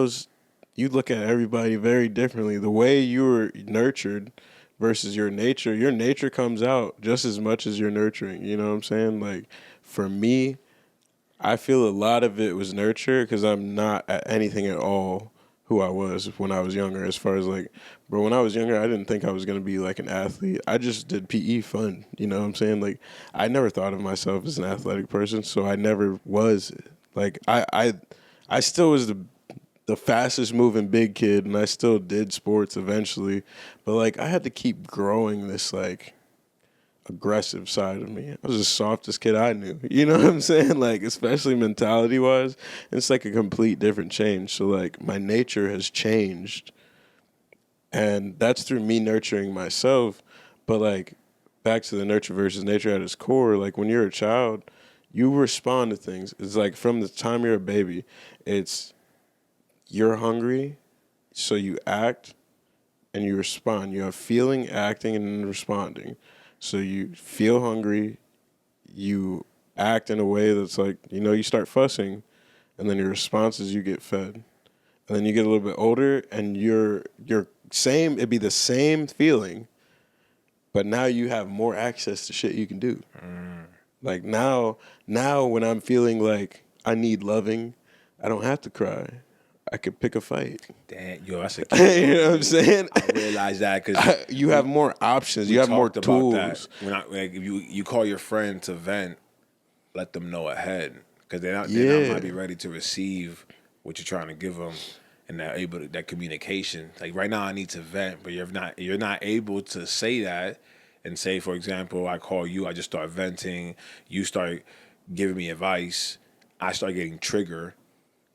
you look at everybody very differently. The way you were nurtured versus your nature comes out just as much as you're nurturing. You know what I'm saying? Like, for me, I feel a lot of it was nurture because I'm not at anything at all who I was when I was younger. As far as like, bro, when I was younger, I didn't think I was going to be like an athlete. I just did PE fun. You know what I'm saying? Like, I never thought of myself as an athletic person, so I never was. Like, I still was the fastest moving big kid, and I still did sports eventually. But like, I had to keep growing this like aggressive side of me. I was the softest kid I knew. You know what I'm saying? Like, especially mentality wise, it's like a complete different change. So like, my nature has changed, and that's through me nurturing myself. But like, back to the nurture versus nature at its core, like when you're a child, you respond to things. It's like from the time you're a baby, it's you're hungry, so you act and you respond. You have feeling, acting, and responding. So you feel hungry, you act in a way that's like, you start fussing, and then your response is you get fed. And then you get a little bit older, and you're it'd be the same feeling, but now you have more access to shit you can do. Like now when I'm feeling like I need loving, I don't have to cry. I could pick a fight. Damn, yo, that's a key. You know what I'm saying? I realize that because you have more options. You have more tools. That. Like if you call your friend to vent, let them know ahead because they're not might be ready to receive what you're trying to give them, and they're able to, that communication. Like right now, I need to vent, but you're not able to say that and say, for example, I call you, I just start venting, you start giving me advice, I start getting triggered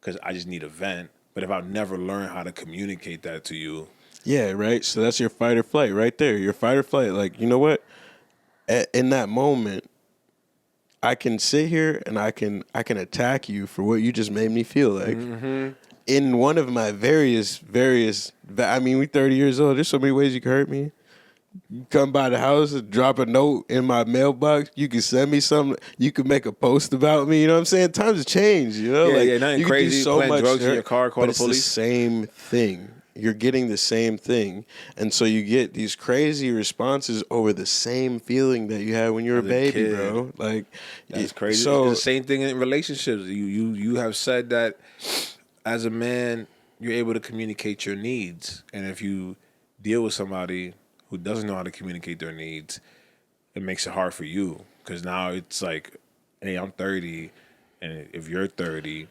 because I just need a vent. But if I never learn how to communicate that to you. Yeah, right. So that's your fight or flight right there. Your fight or flight. Like, you know what? In that moment, I can sit here and I can attack you for what you just made me feel like. Mm-hmm. In one of my various, I mean, we 30 years old. There's so many ways you can hurt me. You come by the house and drop a note in my mailbox. You can send me something. You can make a post about me. You know what I'm saying? Times have changed. You know, nothing you crazy. Can do so playing much drugs in your car, call but the police. It's the same thing. You're getting the same thing, and so you get these crazy responses over the same feeling that you had when you were a baby, bro. Like that's crazy. So it's the same thing in relationships. You have said that as a man, you're able to communicate your needs, and if you deal with somebody who doesn't know how to communicate their needs, it makes it hard for you because now it's like, hey, I'm 30, and if you're 30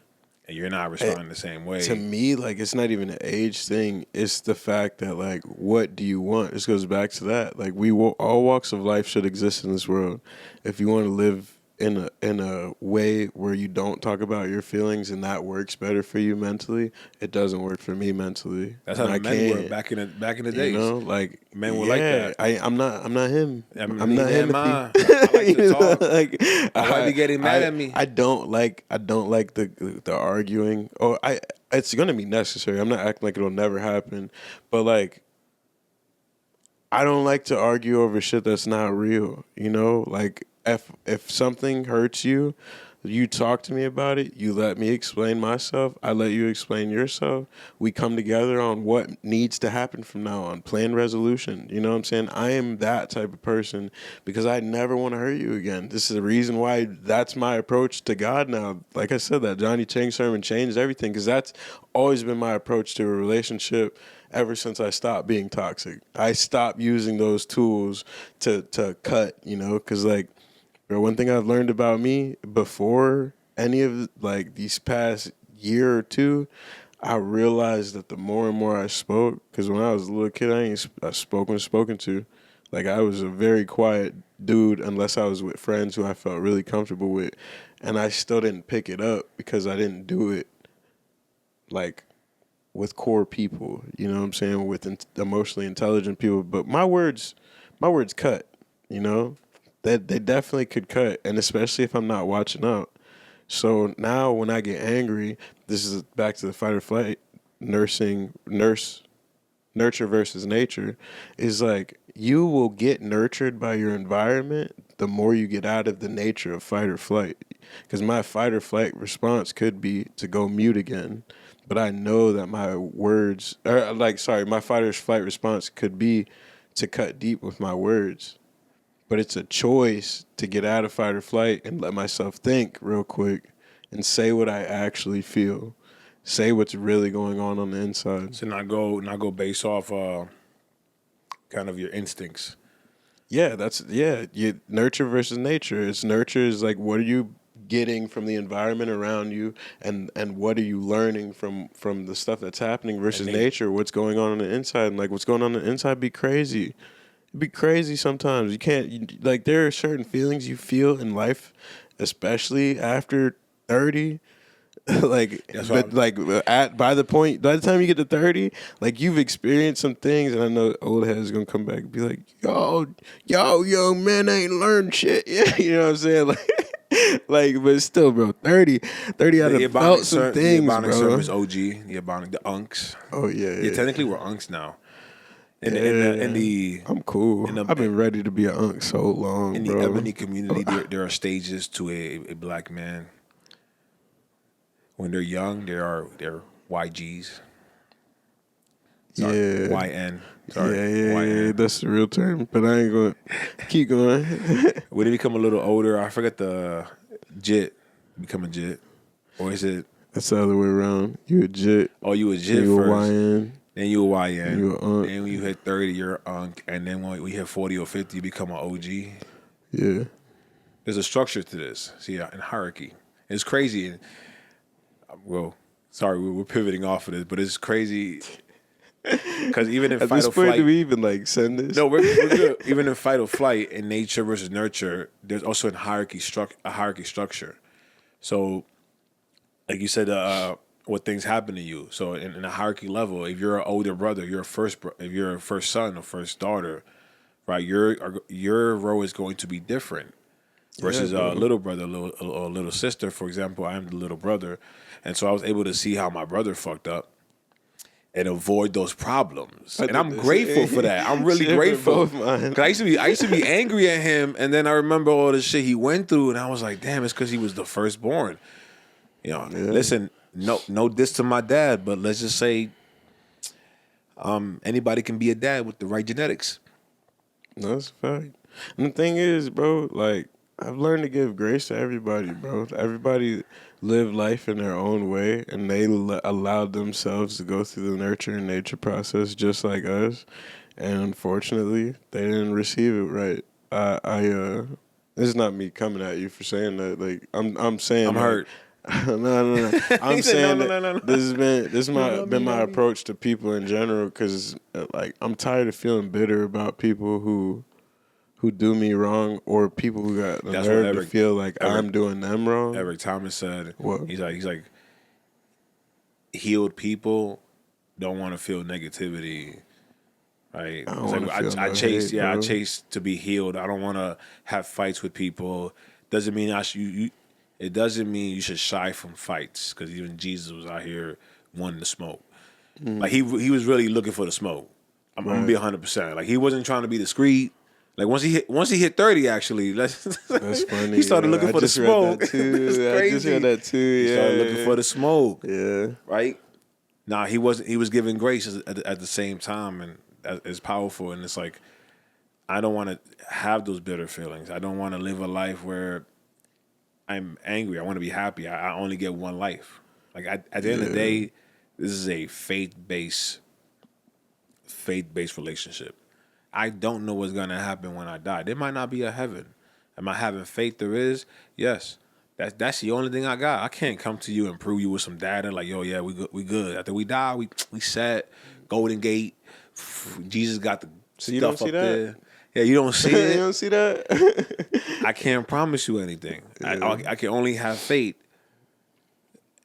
and you're not responding the same To way, me, like, it's not even an age thing. It's the fact that, like, what do you want? This goes back to that. Like, all walks of life should exist in this world. If you want to live in a way where you don't talk about your feelings and that works better for you mentally, it doesn't work for me mentally. that's And how the I men were can't. back in the You days. know, like, Men were like yeah, that. I'm not him. I mean, I'm not neither him. am If I. I like to you know, talk. like, My wife be getting mad at me. I don't like the arguing. Oh, it's gonna be necessary. I'm not acting like it'll never happen, but like, I don't like to argue over shit that's not real. You know, like if something hurts you, you talk to me about it. You let me explain myself. I let you explain yourself. We come together on what needs to happen from now on. Plan resolution. You know what I'm saying? I am that type of person because I never want to hurt you again. This is the reason why that's my approach to God now. Like I said, that Johnny Chang sermon changed everything because that's always been my approach to a relationship ever since I stopped being toxic. I stopped using those tools to cut, you know, because like, bro, one thing I've learned about me before any of like these past year or two, I realized that the more and more I spoke, because when I was a little kid, I spoke when spoken to. Like I was a very quiet dude unless I was with friends who I felt really comfortable with, and I still didn't pick it up because I didn't do it like with core people, you know what I'm saying, with emotionally intelligent people. But my words cut, you know, that they definitely could cut, and especially if I'm not watching out. So now when I get angry, this is back to the fight or flight nurture versus nature, is like you will get nurtured by your environment the more you get out of the nature of fight or flight. Because my fight or flight response could be to go mute again. But I know that my fight or flight response could be to cut deep with my words. But it's a choice to get out of fight or flight and let myself think real quick and say what I actually feel. Say what's really going on the inside. So not go based off kind of your instincts. Yeah, you nurture versus nature. It's nurture is like what are you getting from the environment around you and what are you learning from the stuff that's happening versus nature, what's going on the inside. And like what's going on the inside be crazy. It'd be crazy sometimes. Like there are certain feelings you feel in life, especially after 30. Like, but like by the time you get to 30, like you've experienced some things, and I know old heads gonna come back and be like, yo, young man ain't learned shit. Yeah, you know what I'm saying? Like, but still, bro, 30 I'd have felt some things, the Ebonic bro. service OG, the Ebonic, the Unks. Oh yeah. Technically we're Unks now. I'm cool. I've been ready to be an unk so long, in bro. the ebony community, there are stages to a black man. When they're young, they're YGs. Sorry, Yeah. YN. Sorry, Yeah, YN. that's the real term. But I ain't going to keep going. When they become a little older, I forget the JIT. Become a JIT. Or is it? That's the other way around. You a JIT. Oh, you a JIT you first. A YN. Then you a YN. You a unk. Then when you hit 30, you're an unk. And then when we hit 40 or 50, you become an OG. Yeah. There's a structure to this. See, in hierarchy. It's crazy. Well, sorry, we're pivoting off of this, but it's crazy because even in At fight this or point, flight, do we even like send this? no, we're good. Even in fight or flight, in nature versus nurture, there's also a hierarchy structure. So, like you said, what things happen to you. So, in a hierarchy level, if you're an older brother, if you're a first son or first daughter, right, your role is going to be different versus a little brother, a little sister. For example, I am the little brother, and so I was able to see how my brother fucked up and avoid those problems. And I'm grateful for that. I'm really grateful. 'Cause I used to be angry at him, and then I remember all the shit he went through, and I was like, damn, it's because he was the firstborn. You know, listen, no diss to my dad, but let's just say anybody can be a dad with the right genetics. No, that's a fact. And the thing is, bro, like, I've learned to give grace to everybody, bro. Everybody live life in their own way, and they allowed themselves to go through the nurture and nature process just like us. and unfortunately, they didn't receive it right. This is not me coming at you for saying that. Like, I'm saying, I'm like, hurt. no. I'm He said, saying no, that no, no, no. this No, been my not me. approach to people in general, because like I'm tired of feeling bitter about people who do me wrong, or people who got the That's what nerve to feel like Eric I'm doing them wrong. Eric Thomas said. What? He's like healed people don't want to feel negativity. Right? I don't It's want to like feel I no chase, hate, I bro. chase to be healed. I don't want to have fights with people. Doesn't mean it doesn't mean you should shy from fights, because even Jesus was out here wanting to smoke. Like he was really looking for the smoke. I'm gonna be Right. 100%. Like he wasn't trying to be discreet. Like once he hit 30, actually, That's funny. he started looking I for the just read smoke. that That's too. I just read crazy. that too. He started looking for the smoke. Yeah. Right? Nah, he wasn't. He was giving grace at the same time, and it's powerful. And it's like, I don't want to have those bitter feelings. I don't want to live a life where I'm angry. I want to be happy. I only get one life. Like at the end of the day, this is a faith-based relationship. I don't know what's gonna happen when I die. There might not be a heaven. Am I having faith? There is. Yes. That's the only thing I got. I can't come to you and prove you with some data like, yo, yeah, we good. After we die, we set Golden Gate. Jesus got the So you don't stuff see up that? there. Yeah, you don't see You it. don't see that? I can't promise you anything. I can only have faith,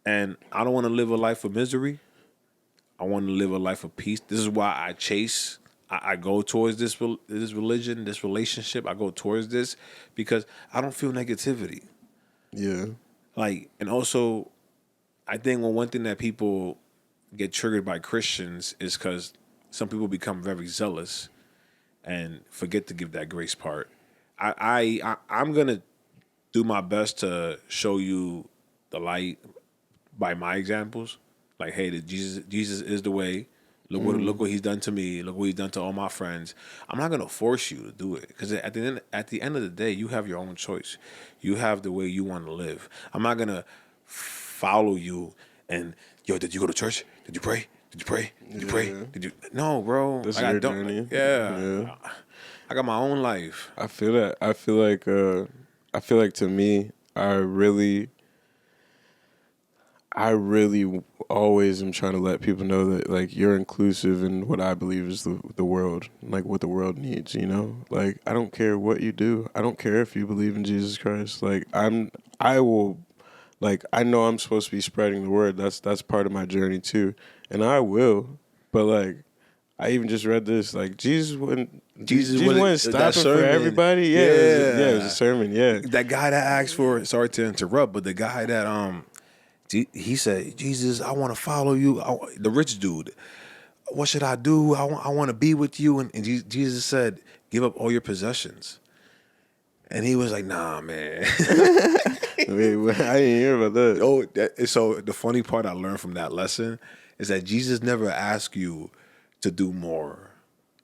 and I don't want to live a life of misery. I want to live a life of peace. This is why I chase. I go towards this religion, this relationship. I go towards this because I don't feel negativity. Yeah. Like, and also, I think one thing that people get triggered by Christians is because some people become very zealous and forget to give that grace part. I'm gonna do my best to show you the light by my examples. Like, hey, Jesus is the way. Look what he's done to me. Look what he's done to all my friends. I'm not gonna force you to do it, because at the end of the day, you have your own choice. You have the way you want to live. I'm not gonna follow you and, yo, did you go to church? Did you pray? Did you pray? Did you pray? Yeah. Did you? No, bro. This Like, is I your don't. journey. Yeah. Yeah. I got my own life. I feel that. I feel like to me, I really always am trying to let people know that, like, you're inclusive in what I believe is the world, like what the world needs, you know? Like, I don't care what you do. I don't care if you believe in Jesus Christ. Like, I will, like, I know I'm supposed to be spreading the word. That's part of my journey too. And I will. But like, I even just read this, like, Jesus wasn't That stopping for sermon. everybody. Yeah, it was a sermon, yeah. That guy that asked for, sorry to interrupt, but the guy that he said, Jesus, I want to follow you. The rich dude, what should I do? I want to be with you. And Jesus said, give up all your possessions. And he was like, nah, man. Wait, I didn't hear about that. So the funny part I learned from that lesson is that Jesus never asked you to do more.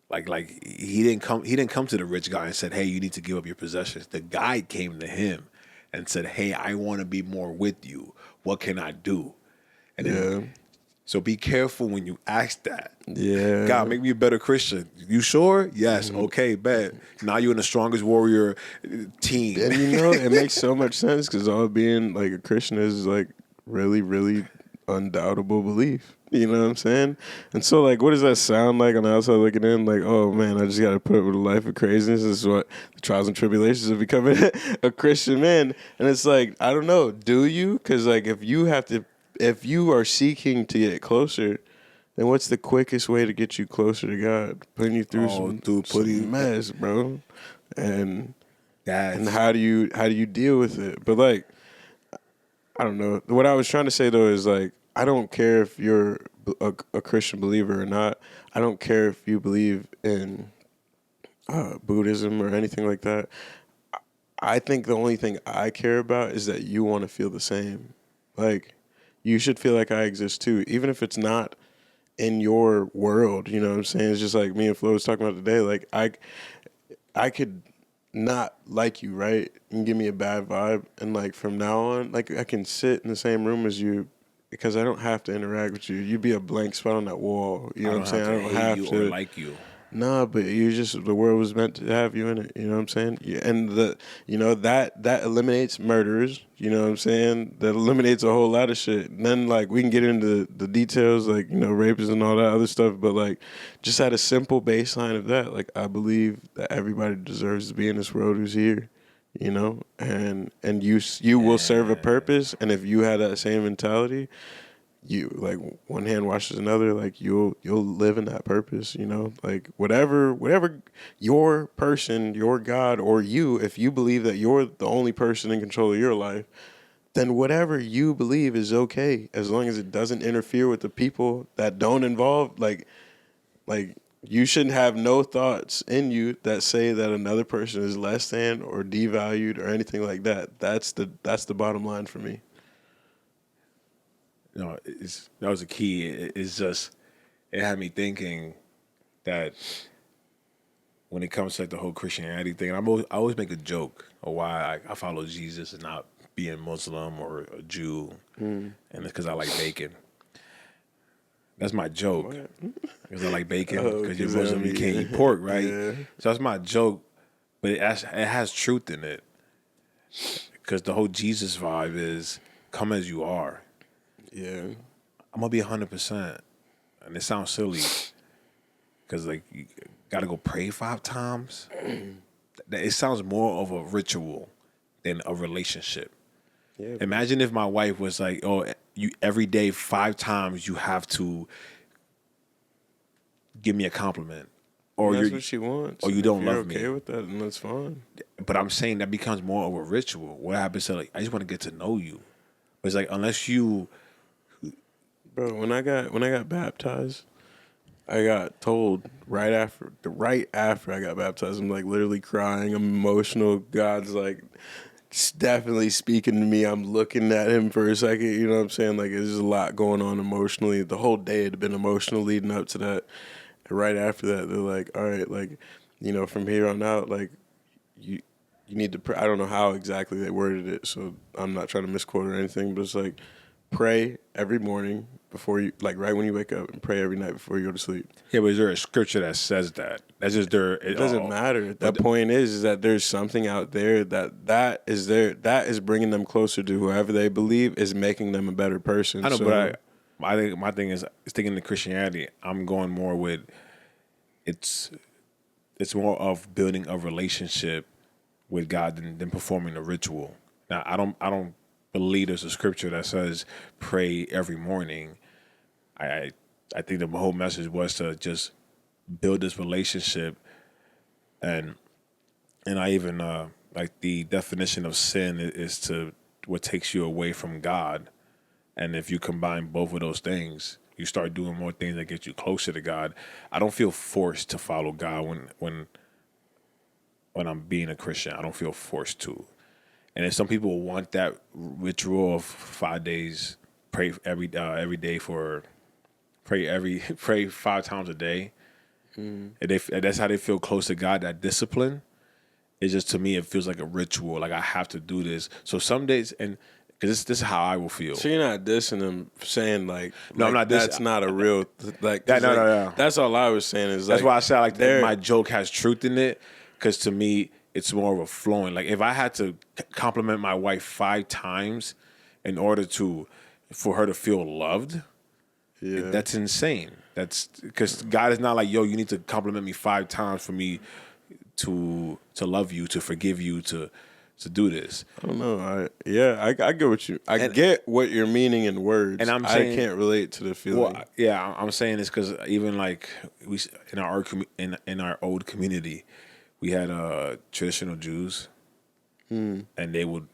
Like he didn't come to the rich guy and said, hey, you need to give up your possessions. The guy came to him and said, hey, I want to be more with you. What can I do? And then, so be careful when you ask that. Yeah. God, make me a better Christian. You sure? Yes. Okay, bet. Now you're in the strongest warrior team. And you know, it makes so much sense, because all being like a Christian is like really, really undoubtable belief. You know what I'm saying? And so, like, what does that sound like on the outside looking in? Like, oh man, I just got to put up with a life of craziness. This is what the trials and tribulations of becoming a Christian man. And it's like, I don't know, do you? Because like, if you are seeking to get closer, then what's the quickest way to get you closer to God? Putting you through some mess, bro. And how do you deal with it? But like, I don't know. What I was trying to say though is like, I don't care if you're a Christian believer or not. I don't care if you believe in Buddhism or anything like that. I think the only thing I care about is that you want to feel the same. Like, you should feel like I exist too, even if it's not in your world. You know what I'm saying? It's just like me and Flo was talking about today. Like, I could not like you, right? And give me a bad vibe. And like, from now on, like, I can sit in the same room as you, because I don't have to interact with you. You'd be a blank spot on that wall. You know what I'm saying? I don't have you to or like you. Nah, but the world was meant to have you in it. You know what I'm saying? And that eliminates murderers. You know what I'm saying? That eliminates a whole lot of shit. And then like we can get into the details, like rapists and all that other stuff. But like, just at a simple baseline of that, like I believe that everybody deserves to be in this world who's here. And you will serve a purpose. And if you had that same mentality, you like one hand washes another, like you'll live in that purpose, like whatever your person, your God, or you, if you believe that you're the only person in control of your life, then whatever you believe is okay as long as it doesn't interfere with the people that don't involve, like you shouldn't have no thoughts in you that say that another person is less than or devalued or anything like that. That's the bottom line for me. That was a key. It's just, it had me thinking that when it comes to like the whole Christianity thing, I always make a joke of why I follow Jesus and not being Muslim or a Jew, and it's because I like bacon. That's my joke. Because I like bacon. Because you're Muslim, you can't eat pork, right? Yeah. So that's my joke, but it has truth in it. Because the whole Jesus vibe is come as you are. Yeah, I'm gonna be 100%, and it sounds silly because like you gotta go pray 5 times. It sounds more of a ritual than a relationship. Yeah. Imagine if my wife was like, "Oh, you every day 5 times you have to give me a compliment," or that's what she wants, or you don't love me. Okay with that, and that's fine. But I'm saying that becomes more of a ritual. What happens to like I just want to get to know you, but it's like unless you. Bro, when I got baptized, I got told right after I got baptized, I'm like literally crying. I'm emotional. God's like definitely speaking to me. I'm looking at him for a second. You know what I'm saying? Like there's a lot going on emotionally. The whole day had been emotional leading up to that. And right after that, they're like, all right, like, from here on out, like you need to pray. I don't know how exactly they worded it, so I'm not trying to misquote or anything, but it's like pray every morning before you, like right when you wake up, and pray every night before you go to sleep. Yeah, but is there a scripture that says that? That's just there. It doesn't matter. The point is that there's something out there that is bringing them closer to whoever they believe is making them a better person. I know, but I think my thing is sticking to Christianity. I'm going more with it's more of building a relationship with God than performing a ritual. Now, I don't believe there's a scripture that says pray every morning. I think the whole message was to just build this relationship, and I even like the definition of sin is to what takes you away from God, and if you combine both of those things, you start doing more things that get you closer to God. I don't feel forced to follow God when I'm being a Christian. I don't feel forced to. And if some people want that ritual of 5 days, pray every day pray 5 times a day, and that's how they feel close to God. That discipline, it's just, to me, it feels like a ritual. Like I have to do this. So some days, and because this is how I will feel. So you're not dissing them, saying like, no, I'm not dissing. That's not a real like. No. That's all I was saying is that's like, why I said like my joke has truth in it, because to me it's more of a flowing. Like if I had to compliment my wife 5 times in order for her to feel loved, that's insane. That's because God is not like, yo, you need to compliment me 5 times for me to love you, to forgive you, to do this. I don't know. I get what get what you're meaning in words, and I'm saying, I can't relate to the feeling. Well, yeah, I'm saying this because even like we in our old community, we had traditional Jews, and they would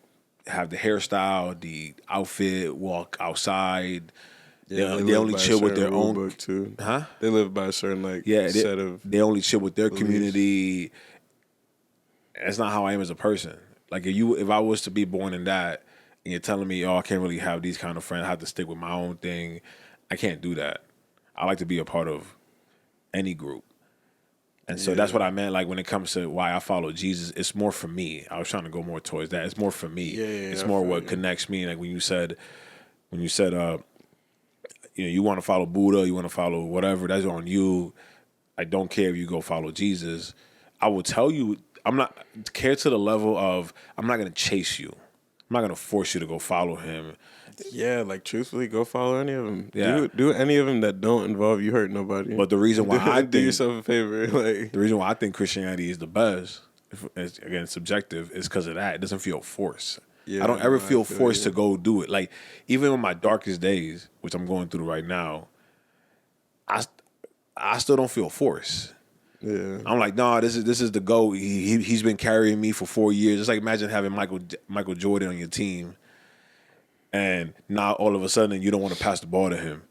have the hairstyle, the outfit, walk outside. Yeah, they only chill with their own book too. Huh? They live by a certain set of. They only chill with their beliefs. community. That's not how I am as a person. Like if I was to be born in that, and you're telling me, oh, I can't really have these kind of friends, I have to stick with my own thing, I can't do that. I like to be a part of any group. And so that's what I meant. Like when it comes to why I follow Jesus, it's more for me. I was trying to go more towards that. It's more for me. It's more what connects me. Like when you said, you want to follow Buddha, you want to follow whatever, that's on you. I don't care if you go follow Jesus. I will tell you, I'm not care to the level of I'm not gonna chase you. I'm not gonna force you to go follow him. Yeah, like truthfully, go follow any of them. Yeah. Do any of them that don't involve you hurt nobody. But the reason why I do think yourself a favor. Like the reason why I think Christianity is the best, again, it's subjective, is because of that. It doesn't feel forced. yeah, I don't ever no, I feel forced you. to go do it. Like even on my darkest days, which I'm going through right now, I still don't feel forced. Yeah, I'm like, nah, this is the GOAT. He's been carrying me for 4 years. It's like imagine having Michael Jordan on your team, and now all of a sudden you don't want to pass the ball to him.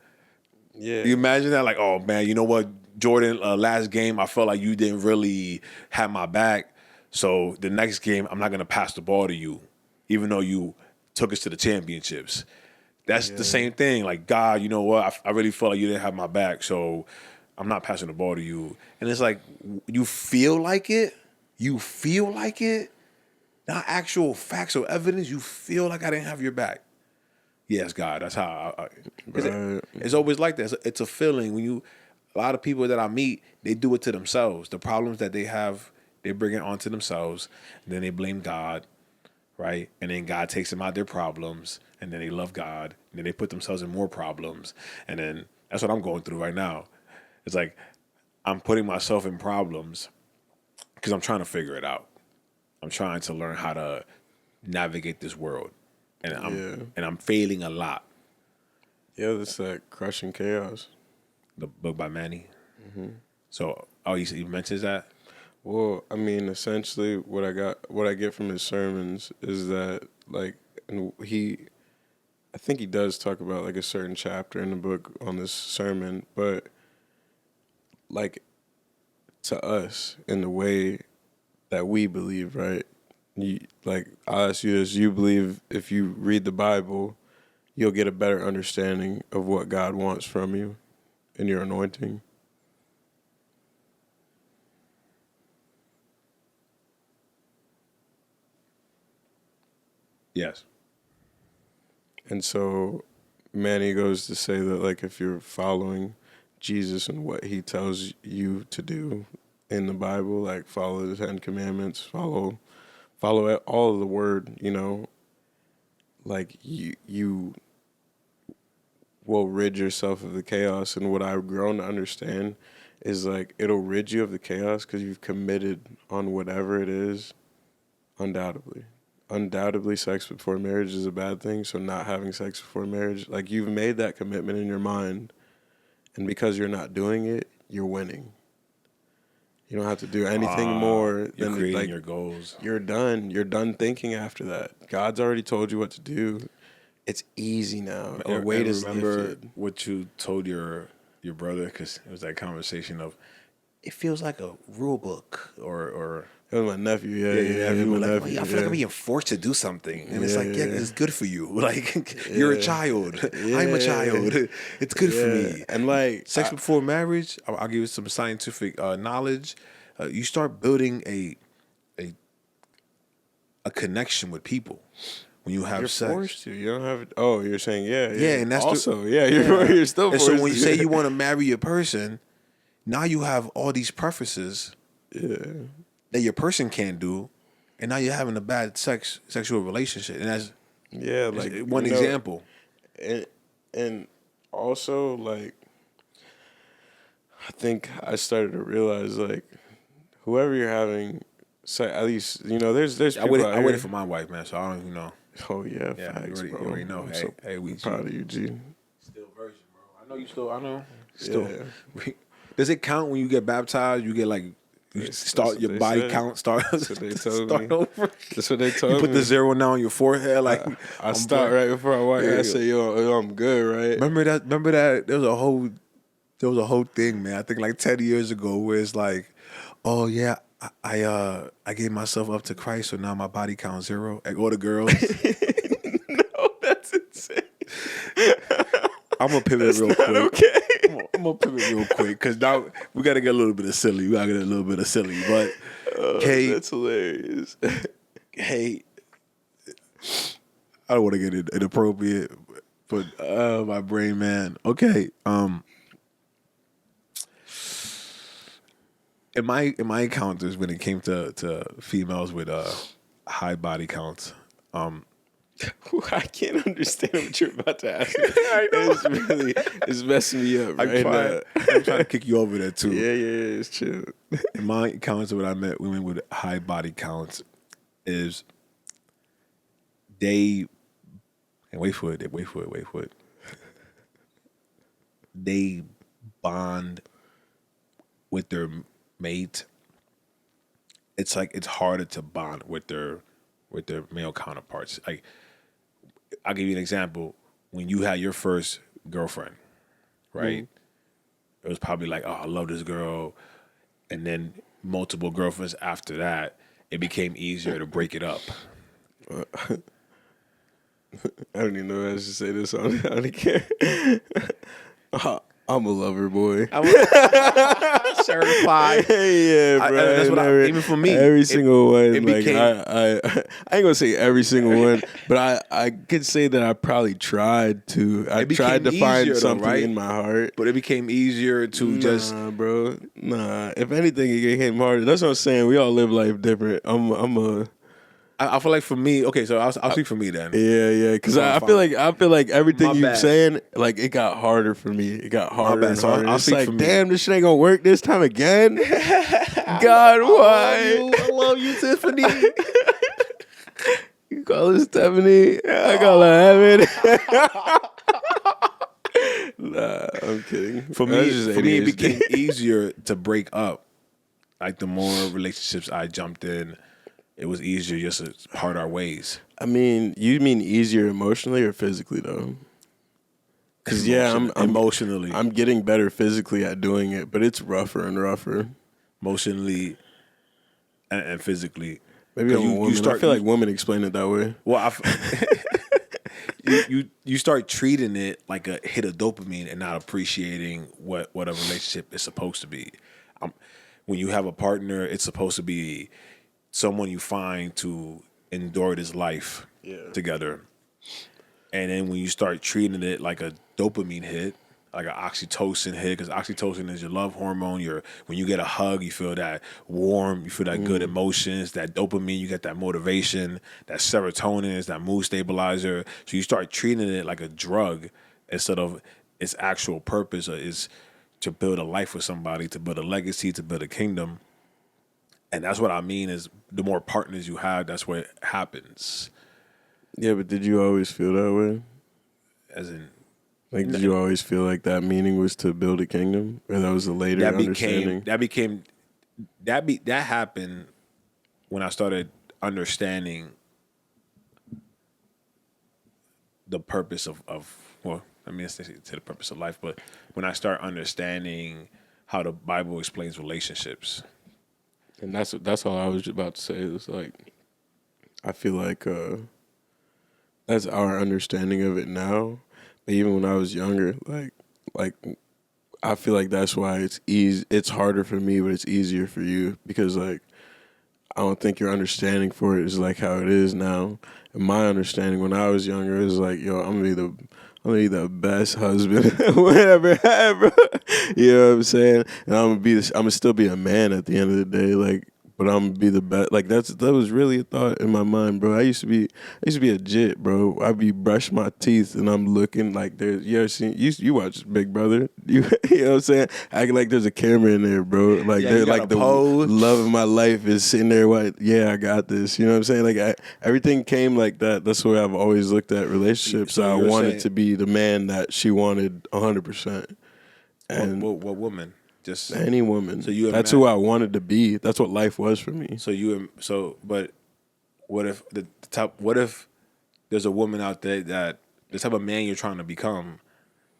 yeah. You imagine that? Like, oh man, you know what, Jordan? Last game, I felt like you didn't really have my back. So the next game, I'm not gonna pass the ball to you, even though you took us to the championships. That's the same thing. Like, God, you know what? I really felt like you didn't have my back, so I'm not passing the ball to you. And it's like you feel like it. You feel like it. Not actual facts or evidence. You feel like I didn't have your back. Yes, God. That's how. It's always like that. It's a feeling when you. A lot of people that I meet, they do it to themselves. The problems that they have, they bring it onto themselves. And then they blame God, right? And then God takes them out their problems. And then they love God. And then they put themselves in more problems. And then that's what I'm going through right now. It's like I'm putting myself in problems because I'm trying to figure it out. I'm trying to learn how to navigate this world. And I'm failing a lot. Yeah, that's that crushing chaos. The book by Manny. Mm-hmm. So, he mentions that. Well, I mean, essentially, what I get from his sermons is that, like, and I think he does talk about like a certain chapter in the book on this sermon, but like to us in the way that we believe, right? Like I ask you this: you believe if you read the Bible, you'll get a better understanding of what God wants from you in your anointing. Yes. And so Manny goes to say that, like, if you're following Jesus and what he tells you to do in the Bible, like follow the 10 Commandments, follow all of the word, like you will rid yourself of the chaos. And what I've grown to understand is like it'll rid you of the chaos because you've committed on whatever it is, undoubtedly. Undoubtedly, sex before marriage is a bad thing, so not having sex before marriage, like you've made that commitment in your mind, and because you're not doing it, you're winning. You don't have to do anything more You're than creating like your goals. you're done. You're done thinking after that. God's already told you what to do. It's easy now. The weight is lifted. What you told your brother, because it was that conversation of it feels like a rule book or It was my nephew. you were my like, nephew. I feel like I'm being forced to do something, and it's like, yeah, 'cause it's good for you. Like you're a child. I'm a child. It's good for me. And like Sex before marriage, I'll give you some scientific knowledge. You start building a connection with people when you have you're sex. forced to. You don't have. Oh, you're saying Yeah, and that's also you're still and forced. so when you to. say you want to marry a person, now you have all these preferences that your person can't do, and now you're having a bad sexual relationship, and that's like one example. And also like I think I started to realize like whoever you're having, at least there's I people waited, out I here. waited for my wife, man. So I don't even know. Oh yeah, Yeah, facts, you bro. already know. I'm proud of you, G. Still virgin, bro. I know you still. I know. Still. Yeah. Does it count when you get baptized? You get like you start your body count start. That's what they told start me. over. That's what they told You me. put the 0 now on your forehead, like I stopped right before I walked. Yeah. I said, yo, I'm good, right? Remember that? There was a whole thing, man. I think like 10 years ago, where it's like, oh yeah, I gave myself up to Christ, so now my body counts 0. Like all the girls. No, that's insane. I'm gonna pivot real quick. Okay. I'm gonna pivot real quick because now we gotta get a little bit of silly. But Kate, That's hilarious. hey, I don't want to get inappropriate, but my brain, man. Okay, in my encounters when it came to females with high body counts, I can't understand what you're about to ask me. It's messing me up right now. I'm trying to kick you over there too. Yeah, it's chill. In my encounters when I met women with high body counts is they and wait for it. They bond with their mate. It's like it's harder to bond with their male counterparts. Like I'll give you an example. When you had your first girlfriend, right? It was probably like, oh, I love this girl. And then multiple girlfriends after that, it became easier to break it up. I don't even know how to say this on the camera. I'm a lover boy. Certified. Yeah, bro. That's what even for me. Every single one. It like became, I ain't gonna say every single one, but I could say that I probably tried to. I tried to find something right? in my heart. But it became easier to just bro. Nah. If anything, it became harder. That's what I'm saying. We all live life different. I feel like for me, okay, so I'll speak for me then. Yeah, because I feel like everything you're saying, like it got harder for me. It got harder and harder. I'll speak like, for me. damn, this shit ain't gonna work this time again. God, why? I love you, Tiffany. You call her Stephanie? I call her Evan. Nah, I'm kidding. For me, it became easier to break up. Like the more relationships I jumped in, it was easier just to part our ways. I mean, you mean easier emotionally or physically though? Because I'm emotionally. I'm getting better physically at doing it, but it's rougher and rougher. Emotionally and physically. Maybe I'm a woman. I feel like women explain it that way. Well, you start treating it like a hit of dopamine and not appreciating what a relationship is supposed to be. When you have a partner, it's supposed to be someone you find to endure this life together. And then when you start treating it like a dopamine hit, like an oxytocin hit, because oxytocin is your love hormone. When you get a hug, you feel that warm, you feel that good emotions, that dopamine, you get that motivation, that serotonin is that mood stabilizer. So you start treating it like a drug instead of its actual purpose is to build a life with somebody, to build a legacy, to build a kingdom. And that's what I mean is the more partners you have, that's what happens. Yeah, but did you always feel that way? As in, like, did you always feel like that meaning was to build a kingdom, or that was a later understanding? That happened when I started understanding the purpose of well, I mean, it's to the purpose of life, but when I start understanding how the Bible explains relationships. And that's all I was about to say. It's like, I feel like that's our understanding of it now. But even when I was younger, like I feel like that's why it's harder for me, but it's easier for you, because like I don't think your understanding for it is like how it is now. And my understanding when I was younger is like, yo, I'm gonna be the best husband whatever ever. You know what I'm saying? And I'm gonna still be a man at the end of the day, like, but I'm gonna be the best. Like that was really a thought in my mind, bro. I used to be a jit, bro. I'd be brushing my teeth and I'm looking like there's, you ever seen, you watch Big Brother? You know what I'm saying? Acting like there's a camera in there, bro. Like they're like the pose. Love of my life is sitting there. Yeah, I got this. You know what I'm saying? Like everything came like that. That's the way I've always looked at relationships. So I wanted to be the man that she wanted 100%. And what woman? Just any woman. So that's who I wanted to be. That's what life was for me. But what if what if there's a woman out there that the type of man you're trying to become,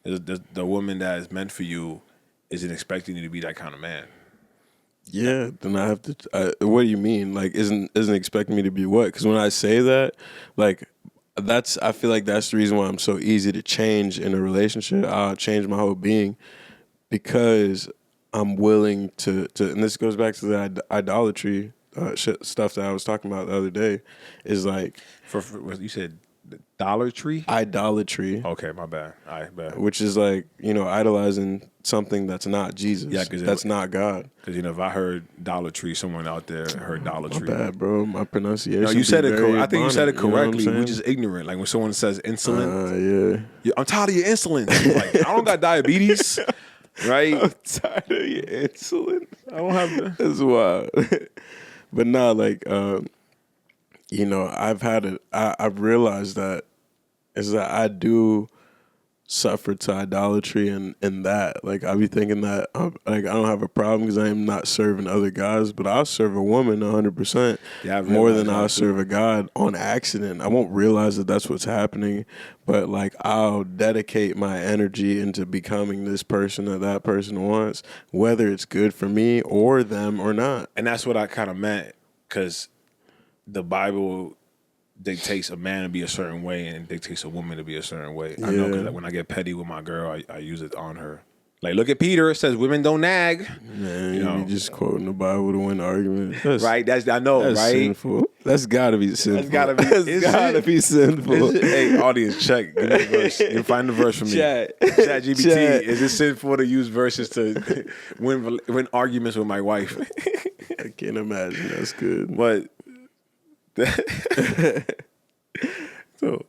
the woman that is meant for you isn't expecting you to be that kind of man? Yeah, then I have to. What do you mean? Like, isn't expecting me to be what? Because when I say that, like, I feel like that's the reason why I'm so easy to change in a relationship. I'll change my whole being because I'm willing to, and this goes back to the idolatry stuff that I was talking about the other day. Is like, for you said Dollar Tree? Idolatry, Okay, my bad. All right, bad. which is like, idolizing something that's not Jesus. Yeah, that's not God. Because, if I heard Dollar Tree, someone out there heard Dollar My Tree. bad, bro. My pronunciation. No, you said it very correct. I think you said it Ebonic, you know what I'm correctly. We saying? just ignorant. Like when someone says insulin, Yeah. I'm tired of your insulin. I'm like, I don't got diabetes, right? I'm tired of your insulin. I don't have the. That's wild. But no, like, I've realized that is that I do suffer to idolatry and that. Like, I be thinking that, I don't have a problem because I am not serving other guys, but I'll serve a woman 100% Yeah, I've more realized than that I'll too. serve a God on accident. I won't realize that that's what's happening, but like I'll dedicate my energy into becoming this person that person wants, whether it's good for me or them or not. And that's what I kind of meant, because the Bible dictates a man to be a certain way and it dictates a woman to be a certain way. I know, because when I get petty with my girl, I use it on her. Like, look at Peter. It says women don't nag. Man, you be just quoting the Bible to win arguments. That's, Right? I know, that's right? sinful. That's gotta be sinful. That's gotta be. That's gotta be sinful. Hey, audience, check. Give me the verse. You can find the verse for me. Chat. Chat GPT. Chat. Is it sinful to use verses to win arguments with my wife? I can't imagine. That's good. But so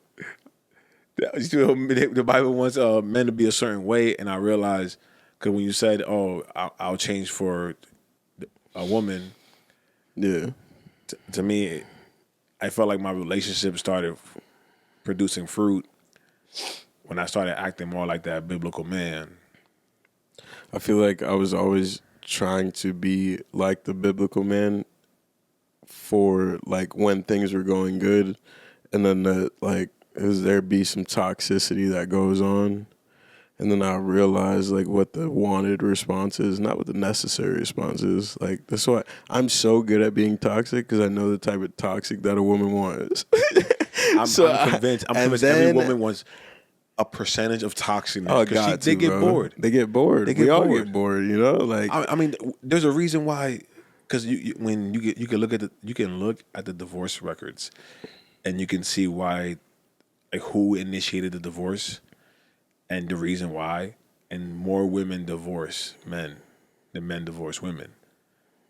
the Bible wants men to be a certain way, and I realized, because when you said, "Oh, I'll change for a woman," Yeah. to me, I felt like my relationship started producing fruit when I started acting more like that biblical man. I feel like I was always trying to be like the biblical man for like when things were going good, and then there be some toxicity that goes on, and then I realize like what the wanted response is, not what the necessary response is. Like that's why I'm so good at being toxic, because I know the type of toxic that a woman wants. I'm convinced every woman wants a percentage of toxicness. Oh, They get bored. They get bored. We all get bored, Like I mean, there's a reason why. Because when you can look at the divorce records, and you can see why, like who initiated the divorce, and the reason why, and more women divorce men than men divorce women.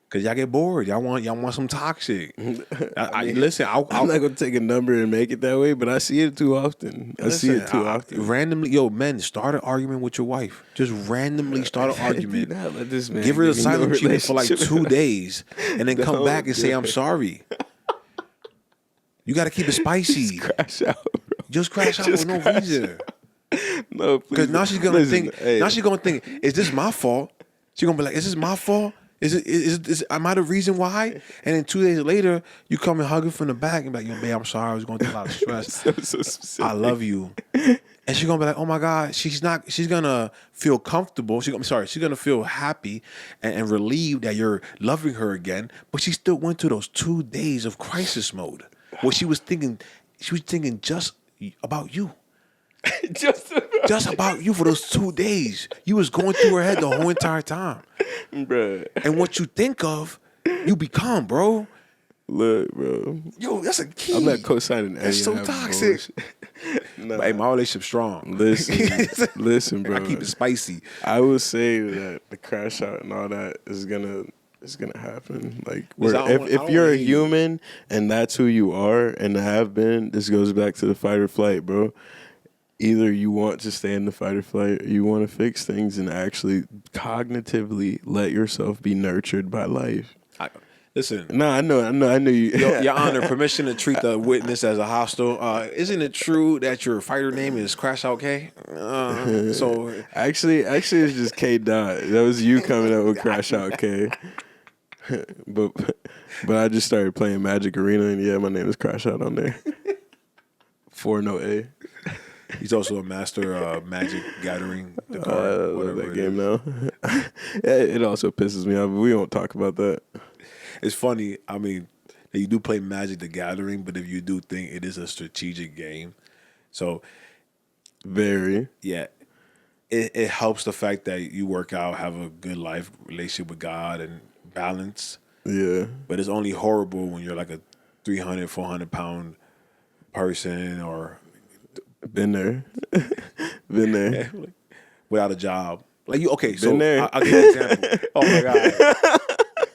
Because y'all get bored. Y'all want some toxic. Listen, I'm not gonna take a number and make it that way, but I see it too often. Often. Randomly, men, start an argument with your wife. Just randomly start an argument. Let this man Give her the give me silent no treatment for like relationship. 2 days, and then come back and say, "I'm sorry." You got to keep it spicy. Just crash out, bro. Just crash out Just for no crash reason. No, please. Because now she's gonna think. Hey. Now she's gonna think, "Is this my fault?" She's gonna be like, "Is this my fault? Am I the reason why?" And then 2 days later, you come and hug her from the back and be like, "Yo, babe, I'm sorry. I was going through a lot of stress. so specific. I love you." And she's gonna be like, "Oh my God," she's gonna feel comfortable. She's gonna feel happy and relieved that you're loving her again. But she still went through those 2 days of crisis mode where she was thinking just about you. Just about you for those 2 days. You was going through her head the whole entire time. Bruh. And what you think of, you become, bro. Look, bro. Yo, that's a key. I'm not co-signing any That's so of that toxic. No. Hey, my relationship's strong. Listen, bro. I keep it spicy. I would say that the crash out and all that is gonna happen. Like, if you're a human and that's who you are and have been, this goes back to the fight or flight, bro. Either you want to stay in the fight or flight, or you want to fix things and actually cognitively let yourself be nurtured by life. Listen. No, I know you. Your Honor, permission to treat the witness as a hostile. Isn't it true that your fighter name is Crash Out K? So actually, it's just K Dot. That was you coming up with Crash Out K. but I just started playing Magic Arena, and yeah, my name is Crash Out on there. 4 no A. He's also a master Magic Gathering. The card, I love whatever that it game is. now. It also pisses me off, but we won't talk about that. It's funny. I mean, you do play Magic the Gathering, but if you do think it is a strategic game, so very, yeah, it helps the fact that you work out, have a good life relationship with God, and balance. Yeah. But it's only horrible when you're like a 300, 400 pound person or Been there. Been there. without a job. Like you, okay, Been so there. I'll give you an example. Oh my God.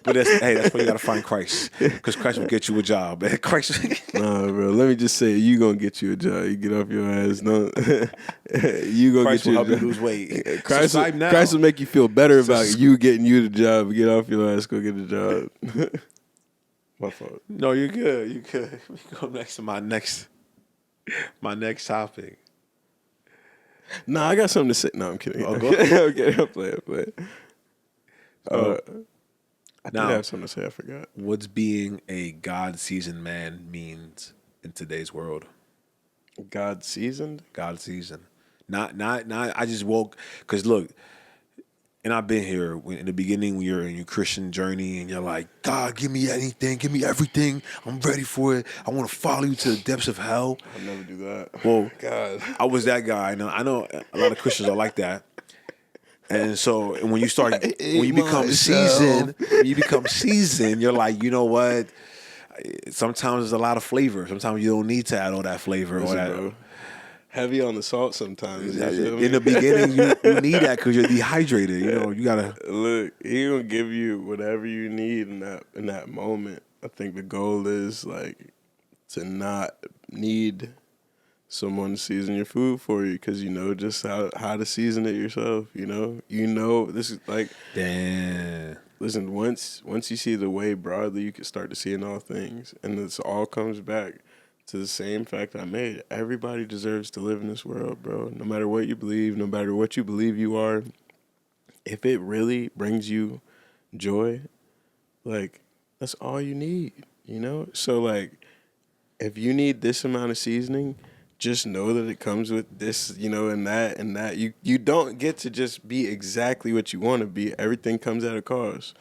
But that's why you gotta find Christ, because Christ will get you a job. Christ, Nah, bro. Let me just say, you gonna get you a job. You get off your ass. No, you gonna Christ get will you a help you job. lose weight. Christ, Subscribe now. Christ will make you feel better about Subs- you getting you the job. Get off your ass. Go get a job. My fault. No, you're good. You're good. We go next to my next topic. Nah, I got something to say. No, I'm kidding. Oh, I'm go. kidding. I'm kidding. I'm playing. So I did now, have something to say. I forgot. what's being a God-seasoned man means in today's world? God seasoned. God season. Not. I just woke because look, and I've been here in the beginning when you're in your Christian journey and you're like, God, give me anything, give me everything. I'm ready for it. I want to follow you to the depths of hell. I'll never do that. Well, God, I was that guy. And I know a lot of Christians are like that. And so when you become seasoned, you're like, you know what? Sometimes there's a lot of flavor. Sometimes you don't need to add all that flavor. listen, All that. bro. Heavy on the salt sometimes. You feel me? In the beginning, you need that because you're dehydrated. You know, you gotta. Look, he gonna give you whatever you need in that moment. I think the goal is like to not need someone to season your food for you because you know just how to season it yourself. You know this is like. Damn. Listen, once you see the way broadly, you can start to see in all things, and this all comes back to the same fact I made. Everybody deserves to live in this world, bro. No matter what you believe, no matter what you believe you are, if it really brings you joy, like that's all you need, you know? So like if you need this amount of seasoning, just know that it comes with this, you know, and that. You don't get to just be exactly what you want to be. Everything comes at a cost.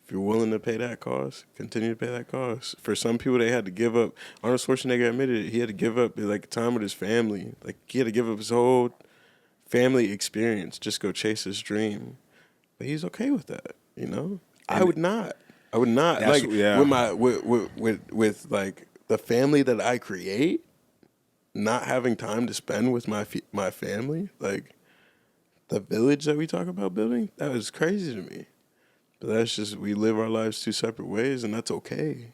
If you're willing to pay that cost, continue to pay that cost. For some people, they had to give up. Arnold Schwarzenegger admitted it. He had to give up like time with his family. Like he had to give up his whole family experience, just go chase his dream. But he's okay with that, you know. I would not. I would not. That's- Like yeah. with my with like the family that I create, not having time to spend with my family, like the village that we talk about building, that was crazy to me. But that's just, we live our lives two separate ways, and that's okay.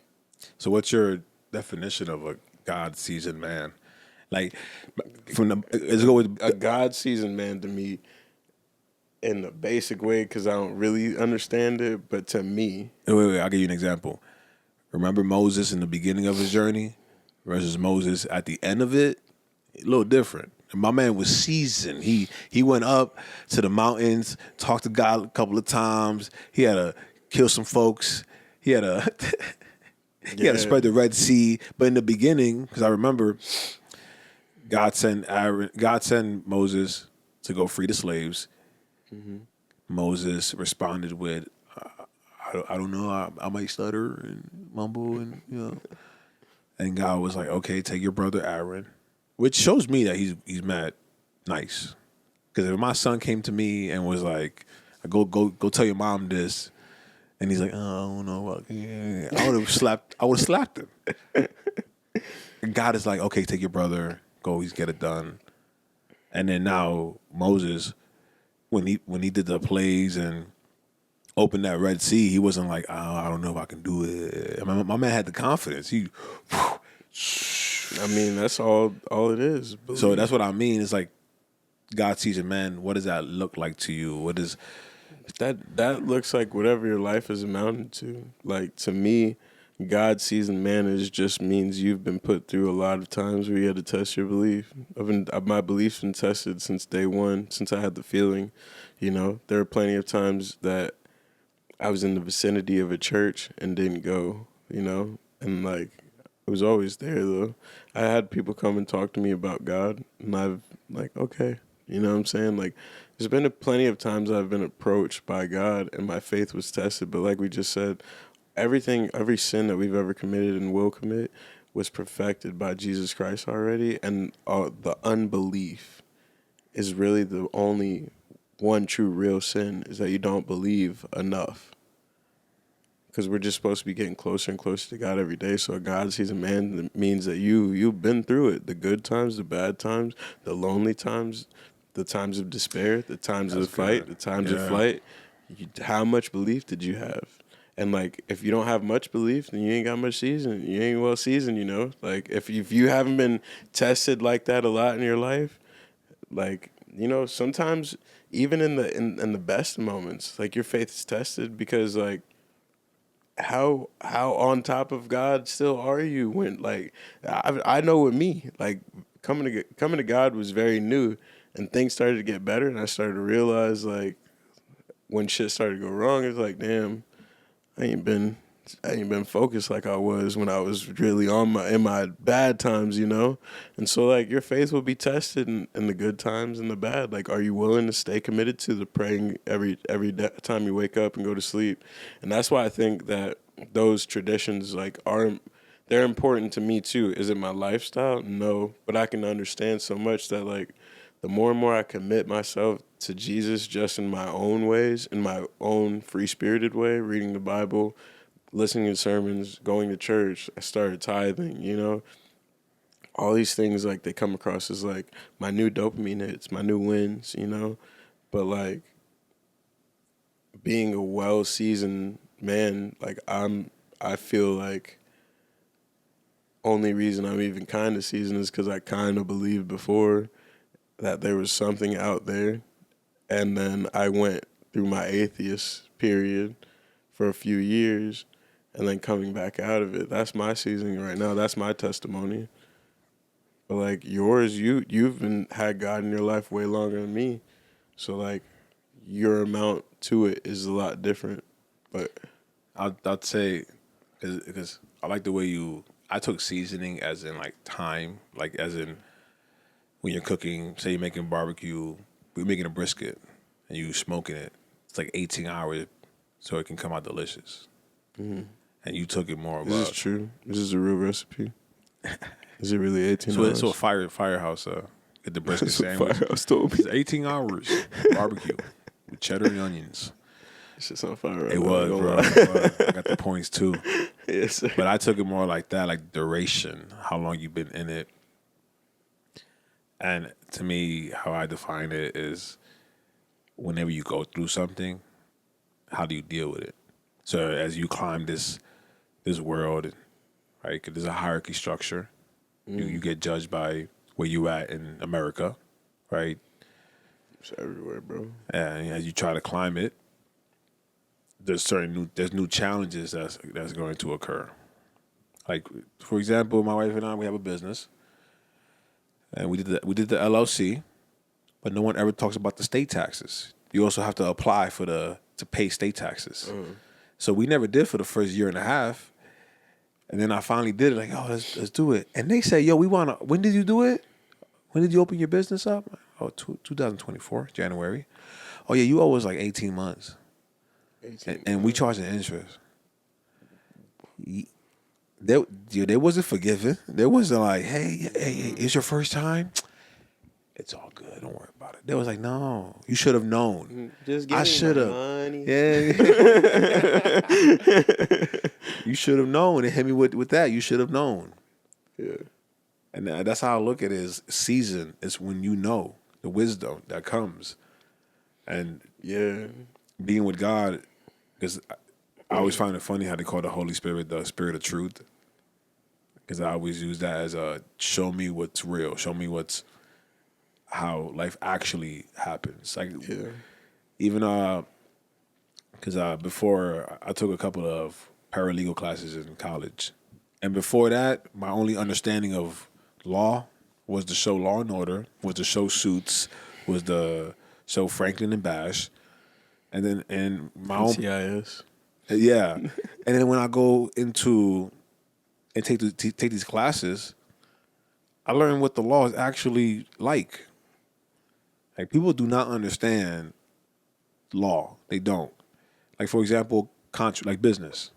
So, what's your definition of a God-seasoned man? Like, from the let's go with A God-seasoned man to me, in the basic way, because I don't really understand it, but to me, wait, I'll give you an example. Remember Moses in the beginning of his journey versus Moses at the end of it? A little different. And my man was seasoned. He went up to the mountains, talked to God a couple of times. He had to kill some folks. He had to he had to spread the Red Sea. But in the beginning, because I remember God sent Moses to go free the slaves. Mm-hmm. Moses responded with, I don't know, I might stutter and mumble and, you know. And God was like, okay, take your brother Aaron, which shows me that he's mad nice. Because if my son came to me and was like, go tell your mom this, and he's like, oh, I don't know, yeah, I would have slapped him. And God is like, okay, take your brother, go, he's get it done. And then now Moses, when he did the plays and opened that Red Sea, he wasn't like, oh, I don't know if I can do it. I mean, my man had the confidence. I mean, that's all it is. So that's what I mean. It's like God sees a man. What does that look like to you? What is that looks like whatever your life is amounting to. Like, to me, God seasoned manage just means you've been put through a lot of times where you had to test your belief. My belief's been tested since day one, since I had the feeling. You know, there are plenty of times that I was in the vicinity of a church and didn't go, you know, and like it was always there though. I had people come and talk to me about God, and I've like, okay, you know what I'm saying? Like, there's been plenty of times I've been approached by God and my faith was tested, but like we just said, every sin that we've ever committed and will commit was perfected by Jesus Christ already, and the unbelief is really the only one true real sin, is that you don't believe enough. because we're just supposed to be getting closer and closer to God every day. So a God seasoned man that means that you've been through it, the good times, the bad times, the lonely times, the times of despair, the times of That's fight, good. the times of Yeah. flight. How much belief did you have? And like, if you don't have much belief, then you ain't got much season. You ain't well seasoned, you know. Like, if you haven't been tested like that a lot in your life, like, you know, sometimes even in the best moments, like, your faith is tested because like, how on top of God still are you when like I know with me, like, coming to God was very new, and things started to get better, and I started to realize like when shit started to go wrong, it's like, damn, I ain't been focused like I was when I was really in my bad times, you know? And so like your faith will be tested in the good times and the bad. Like, are you willing to stay committed to the praying time you wake up and go to sleep? And that's why I think that those traditions like they're important to me too. Is it my lifestyle? No, but I can understand so much that like the more and more I commit myself to Jesus just in my own ways, in my own free-spirited way, reading the Bible, listening to sermons, going to church, I started tithing, you know? All these things, like, they come across as, like, my new dopamine hits, my new wins, you know? But, like, being a well-seasoned man, like, I feel like only reason I'm even kind of seasoned is because I kind of believed before that there was something out there. And then I went through my atheist period for a few years, and then coming back out of it. That's my seasoning right now. That's my testimony. But like yours, you've had God in your life way longer than me. So like your amount to it is a lot different. But I'd say because I like the way I took seasoning as in like time, like as in when you're cooking, say you're making barbecue, we're making a brisket and you smoking it. It's like 18 hours so it can come out delicious. mm-hmm. And you took it more of This is true. This is a real recipe. Is it really 18 hours? So a firehouse get the brisket That's what sandwich. Firehouse told me. It's 18 hours barbecue with cheddar and onions. Shit's on fire right It now, was, I ain't bro. gonna lie. It was. I got the points too. Yes, sir. But I took it more like that, like duration, how long you've been in it. And to me, how I define it is whenever you go through something, how do you deal with it? So as you climb this world, right? 'Cause there's a hierarchy structure. You get judged by where you at in America, right? It's everywhere, bro. And as you try to climb it, there's new challenges that's going to occur. Like, for example, my wife and I, we have a business, and we did the LLC, but no one ever talks about the state taxes. You also have to apply to pay state taxes. So we never did for the first year and a half, and then I finally did it. Like, oh, let's do it. And they say, yo, when did you do it? When did you open your business up? Oh, 2024, January. Oh yeah, you owe us like 18 months. 18 And we charge the interest. They wasn't forgiving. There wasn't like, hey, it's your first time. It's all good. Don't worry about it. They was like, no, you should have known. Just give I me should my have. money. Yeah. You should have known. It hit me with that. You should have known. Yeah. And that's how I look at it. Is season is when you know the wisdom that comes, and Yeah. being with God. Because I always find it funny how they call the Holy Spirit the Spirit of Truth. Because I always use that as show me what's real, show me how life actually happens. Like even because before I took a couple of paralegal classes in college, and before that, my only understanding of law was the show Law and Order, was the show Suits, was the show Franklin and Bash, and then in my own CIS. yeah, and then when I go into and take these classes, I learn what the law is actually like. Like, people do not understand law; they don't. Like, for example, like business.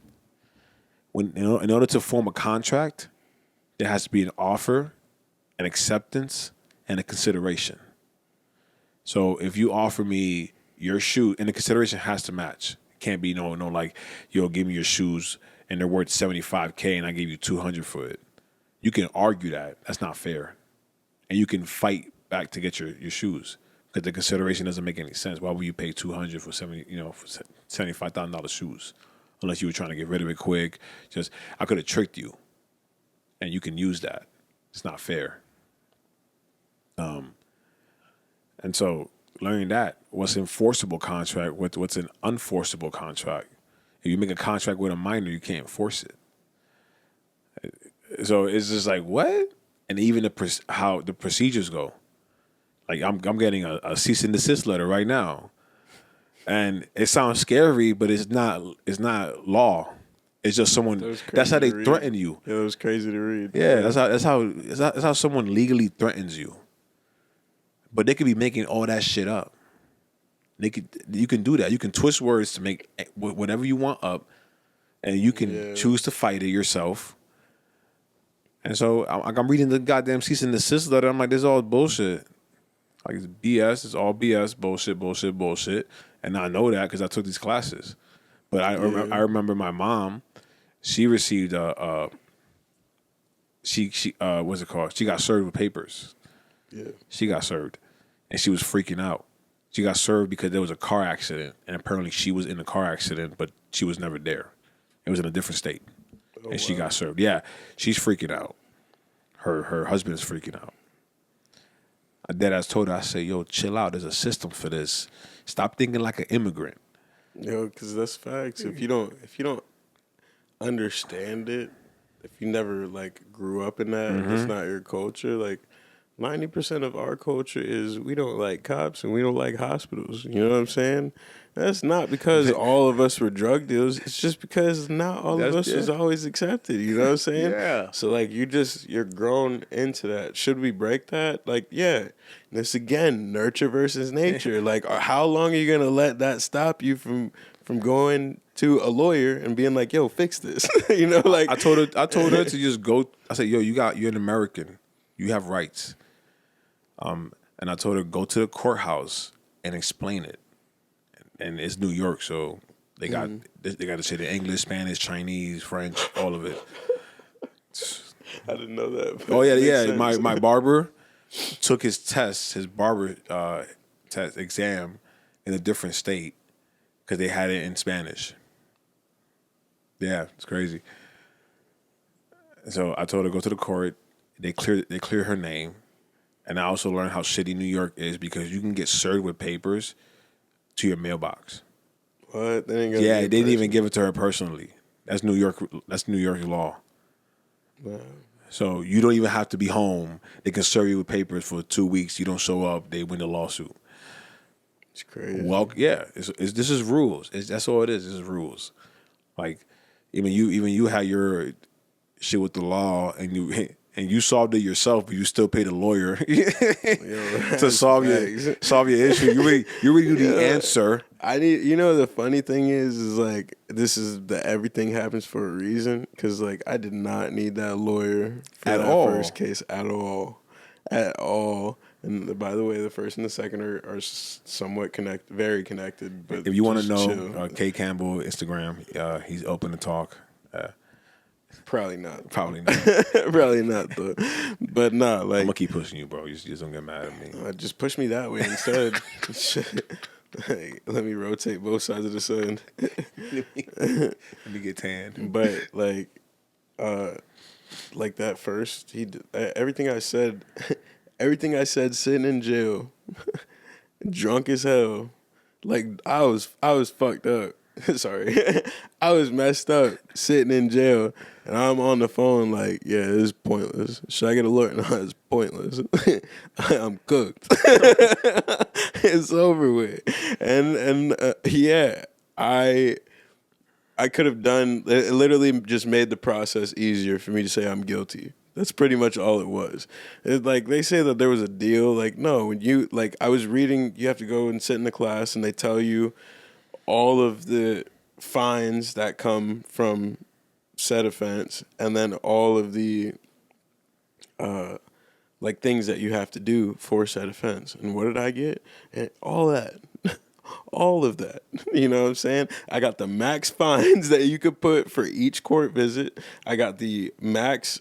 When in order to form a contract, there has to be an offer, an acceptance, and a consideration. So if you offer me your shoe, and the consideration has to match. Can't be no like, yo, give me your shoes and they're worth $75K and I gave you $200 for it. You can argue that. That's not fair. And you can fight back to get your shoes because the consideration doesn't make any sense. Why would you pay $200 for $75,000 shoes unless you were trying to get rid of it quick? Just I could have tricked you, and you can use that. It's not fair. And so learning that what's enforceable contract, what's an unforceable contract. If you make a contract with a minor, you can't enforce it. So it's just like what? And even how the procedures go. Like I'm getting a cease and desist letter right now, and it sounds scary, but it's not. It's not law. It's just someone. That's how they threaten you. Yeah, it was crazy to read. Yeah, that's how someone legally threatens you. But they could be making all that shit up. You can do that. You can twist words to make whatever you want up, and you can choose to fight it yourself. And so I'm reading the goddamn cease and desist letter. I'm like, this is all bullshit. Like it's BS. It's all BS. Bullshit. And I know that because I took these classes. But I remember my mom. She received what's it called? She got served with papers. Yeah. She got served, and she was freaking out. She got served because there was a car accident, and apparently she was in the car accident, but she was never there. It was in a different state, and she got served. Yeah, she's freaking out. Her husband's freaking out. I deadass told her, I said, yo, chill out. There's a system for this. Stop thinking like an immigrant. Yo, because that's facts. If you don't understand it, if you never like grew up in that, it's not your culture. Like 90% of our culture is we don't like cops and we don't like hospitals. You know what I'm saying? That's not because all of us were drug dealers. It's just because not all of us is always accepted. You know what I'm saying? Yeah. So like you're grown into that. Should we break that? Like, yeah. This again, nurture versus nature. Like, how long are you gonna let that stop you from going to a lawyer and being like, yo, fix this? You know, like I told her to just go. I said, yo, you're an American. You have rights. And I told her, go to the courthouse and explain it. And it's New York, so they got to say the English, Spanish, Chinese, French, all of it. I didn't know that. Oh yeah. My barber took his barber test exam in a different state because they had it in Spanish. Yeah, it's crazy. So I told her go to the court. They clear her name, and I also learned how shitty New York is because you can get served with papers to your mailbox. What? They didn't even give it to her personally. That's New York. That's New York law. Wow. So you don't even have to be home. They can serve you with papers for 2 weeks. You don't show up, they win the lawsuit. It's crazy. Well, yeah, this is rules. That's all it is. This is rules. Like even you had your shit with the law, and you solved it yourself, but you still paid a lawyer to solve your issue. You really knew the answer. The funny thing is like this is the everything happens for a reason, because like I did not need that lawyer for that first case at all. And by the way, the first and the second are somewhat very connected. But if you want to know, K Campbell Instagram, he's open to talk. Probably not. Probably not. Probably not, though. But nah, like... I'm going to keep pushing you, bro. You just don't get mad at me. Just push me that way instead. Like, let me rotate both sides of the sun. Let me get tanned. But, like that first, everything I said sitting in jail, drunk as hell. Like, I was fucked up. Sorry. I was messed up sitting in jail, and I'm on the phone like, yeah, this is pointless. Should I get a lawyer? No, it's pointless. I'm cooked. It's over with. And I could have done, it literally just made the process easier for me to say I'm guilty. That's pretty much all it was. Like, they say that there was a deal. Like, no, when you, like, I was reading, you have to go and sit in the class, and they tell you all of the fines that come from said offense, and then all of the like things that you have to do for said offense. And what did I get? And all that. all of that. You know what I'm saying? I got the max fines that you could put for each court visit. I got the max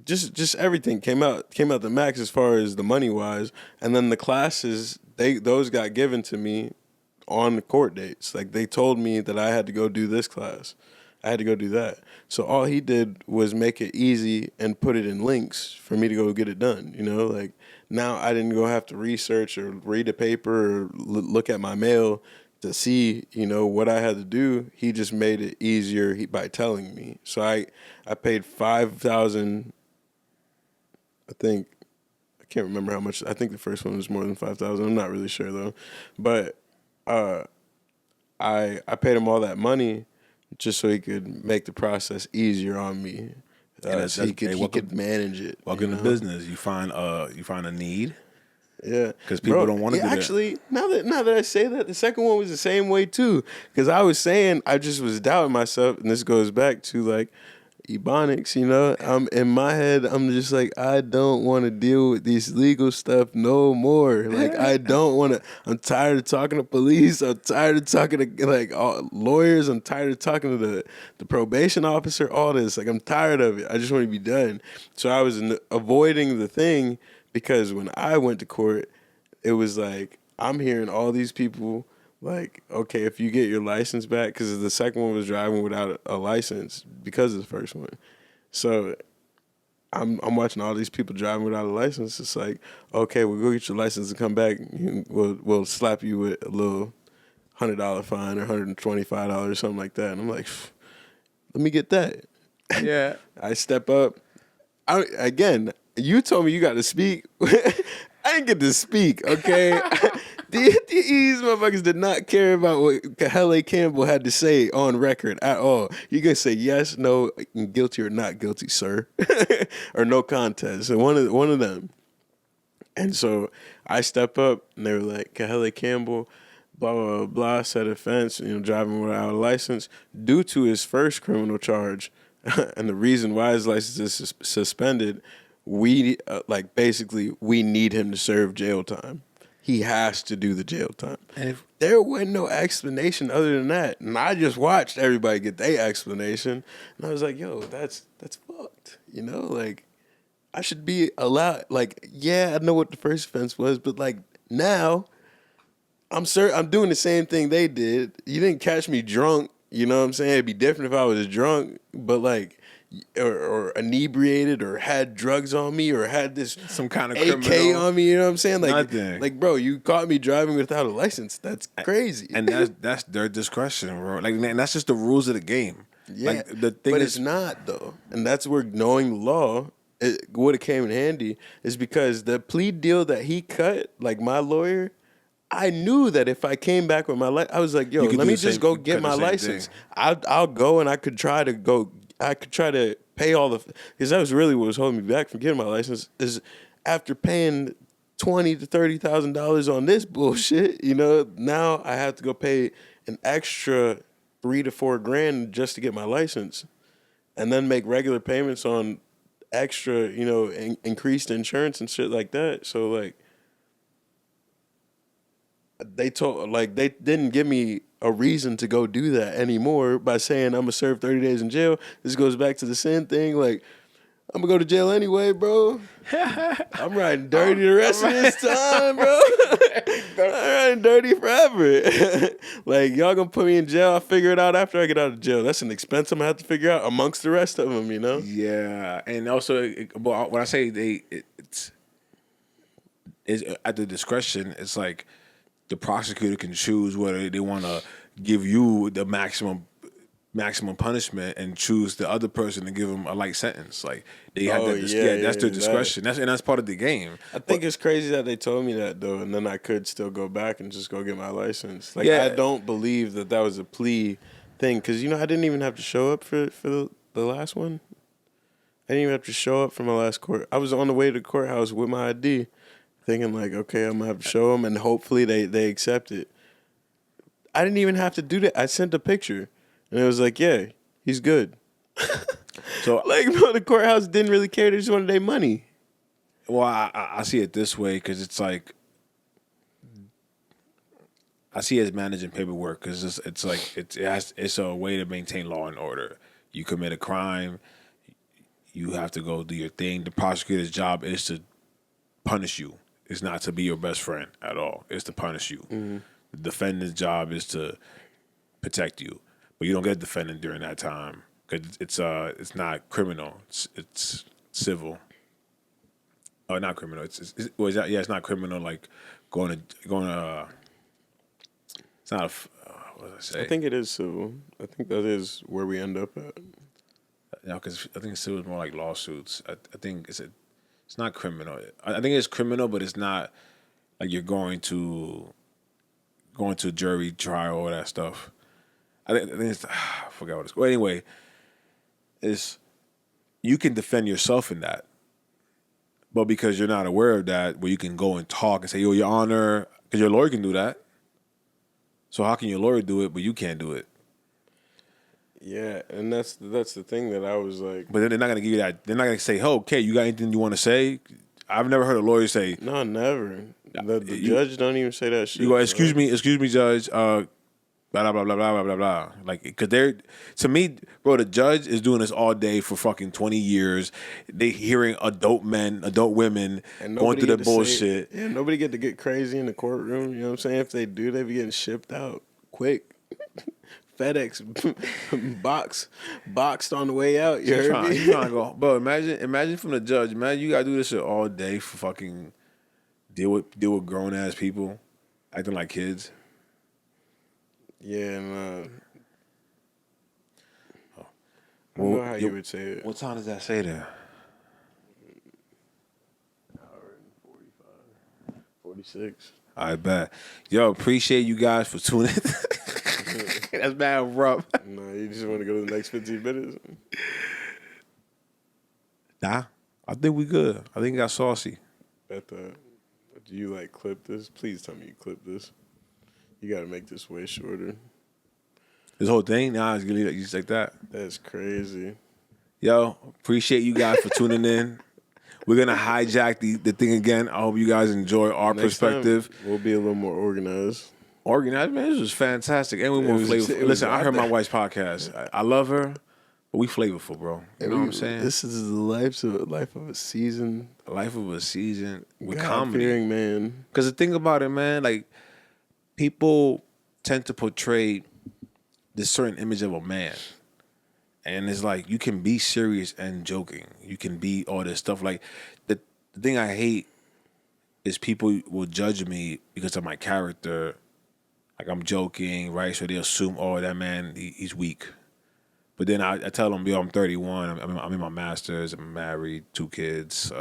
just everything came out the max as far as the money wise, and then the classes those got given to me on the court dates. Like they told me that I had to go do this class, I had to go do that. So all he did was make it easy and put it in links for me to go get it done. You know, like now I didn't go have to research or read a paper or look at my mail to see, you know, what I had to do. He just made it easier by telling me. So I paid $5,000. I think I can't remember how much. I think the first one was more than 5,000. I'm not really sure though, but I paid him all that money just so he could make the process easier on me, so he could manage it. Welcome to business. You find a need. Yeah, because people don't want to do that. Actually, now that I say that, the second one was the same way too. Because I was saying I just was doubting myself, and this goes back to like Ebonics, you know, I'm in my head, I'm just like, I don't want to deal with these legal stuff no more. Like, I don't want to, I'm tired of talking to police. I'm tired of talking to like lawyers. I'm tired of talking to the probation officer, all this. Like, I'm tired of it. I just want to be done. So I was avoiding the thing because when I went to court, it was like, I'm hearing all these people like, okay, if you get your license back, because the second one was driving without a license because of the first one. So I'm watching all these people driving without a license. It's like, okay, we'll go get your license and come back. We'll slap you with a little $100 fine or $125 or something like that. And I'm like, let me get that. Yeah. I step up. Again, you told me you got to speak. I didn't get to speak, okay? These motherfuckers did not care about what Kahele Campbell had to say on record at all. You can say yes, no, guilty or not guilty, sir, or no contest. So one of them. And so I step up, and they were like, Kahele Campbell, blah blah blah, blah, said offense, driving without a license due to his first criminal charge, and the reason why his license is suspended. We basically we need him to serve jail time. He has to do the jail time. And if there wasn't no explanation other than that, and I just watched everybody get their explanation, and I was like, "Yo, that's fucked." Like I should be allowed. Like, yeah, I know what the first offense was, but like now, I'm doing the same thing they did. You didn't catch me drunk. You know what I'm saying? It'd be different if I was drunk, but like. Or inebriated or had drugs on me or had this some kind of AK criminal on me, you know what I'm saying? Nothing. Bro, you caught me driving without a license. That's crazy. And that's their discretion, bro. Like, man, that's just the rules of the game. Yeah, like, the thing but it's not though, and that's where knowing the law would have came in handy. Is because the plea deal that he cut, like my lawyer. I knew that if I came back with my license, I was like, yo, let me just go get my license. I'll go and I could try to pay all the, because that was really what was holding me back from getting my license, is after paying $20,000 to $30,000 on this bullshit, now I have to go pay an extra $3,000 to $4,000 just to get my license, and then make regular payments on extra, increased insurance and shit like that. So like, they didn't give me a reason to go do that anymore by saying I'm gonna serve 30 days in jail. This goes back to the same thing. Like, I'm gonna go to jail anyway, bro. I'm riding dirty the rest of this time, bro. I'm riding dirty forever. Like, y'all gonna put me in jail. I'll figure it out after I get out of jail. That's an expense I'm gonna have to figure out amongst the rest of them, Yeah, and also, when I say it's at the discretion, it's like, the prosecutor can choose whether they want to give you the maximum punishment and choose the other person to give them a light sentence. Like, they have that's their discretion. That's part of the game. I think it's crazy that they told me that though, and then I could still go back and just go get my license. Like, I don't believe that was a plea thing, because I didn't even have to show up for the last one. I didn't even have to show up for my last court. I was on the way to the courthouse with my ID. Thinking like, okay, I'm gonna have to show them, and hopefully they accept it. I didn't even have to do that. I sent a picture, and it was like, yeah, he's good. So like, bro, the courthouse didn't really care. They just wanted their money. Well, I see it this way, because it's like, I see it as managing paperwork because it's like it's a way to maintain law and order. You commit a crime, you have to go do your thing. The prosecutor's job is to punish you. It's not to be your best friend at all. It's to punish you. The defendant's job is to protect you, but you don't get a defendant during that time because it's not criminal. It's civil. Oh, not criminal. Well, it's not criminal. Like going to. It's not. What did I say? I think it is civil. I think that is where we end up at. Yeah, because I think civil is more like lawsuits. I think it's not criminal. I think it's criminal, but it's not like you're going to jury trial, all that stuff. I think it's I forgot what it's. Well, anyway, it's you can defend yourself in that, but because you're not aware of that, where you can go and talk and say, "Yo, Your Honor," because your lawyer can do that. So how can your lawyer do it, but you can't do it? Yeah, and that's the thing that I was like. But then they're not gonna give you that. They're not gonna say, "Oh, okay, you got anything you want to say?" I've never heard a lawyer say, No, never. The judge don't even say that shit. "You go, excuse me, Judge." Blah blah blah blah blah blah blah. Like, because to me, bro, the judge is doing this all day for fucking 20 years. They hearing adult men, adult women And going through nobody the get to say- bullshit. Yeah, nobody get to get crazy in the courtroom. You know what I'm saying? If they do, they be getting shipped out quick. FedEx boxed on the way out. You heard me? You trying to go, bro? Imagine from the judge. Man, you gotta do this shit all day for fucking deal with grown ass people acting like kids. Yeah, and I don't know how you would say it. What time does that say there? 46. I bet. Yo, appreciate you guys for tuning. That's bad rough. No, you just want to go to the next 15 minutes? Nah, I think we good. I think it got saucy. Bet that. Do you like clip this? Please tell me you clip this. You got to make this way shorter. This whole thing, nah, it's gonna just like that. That's crazy. Yo, appreciate you guys for tuning in. We're gonna hijack the thing again. I hope you guys enjoy our Next perspective. time, we'll be a little more organized. Organized, man, this was fantastic, and we more was- flavorful. it was Listen, I out heard my there. wife's podcast. I love her, but we flavorful, bro. You know what I'm saying? This is the life of a seasoned, Life of a season with comedy. God-fearing man. Because the thing about it, man, like people tend to portray this certain image of a man. And it's like you can be serious and joking. You can be all this stuff. Like the thing I hate is people will judge me because of my character. Like I'm joking, right? So they assume, oh, that man, he's weak. But then I tell them, yo, I'm 31. I'm in my master's. I'm married, 2 kids,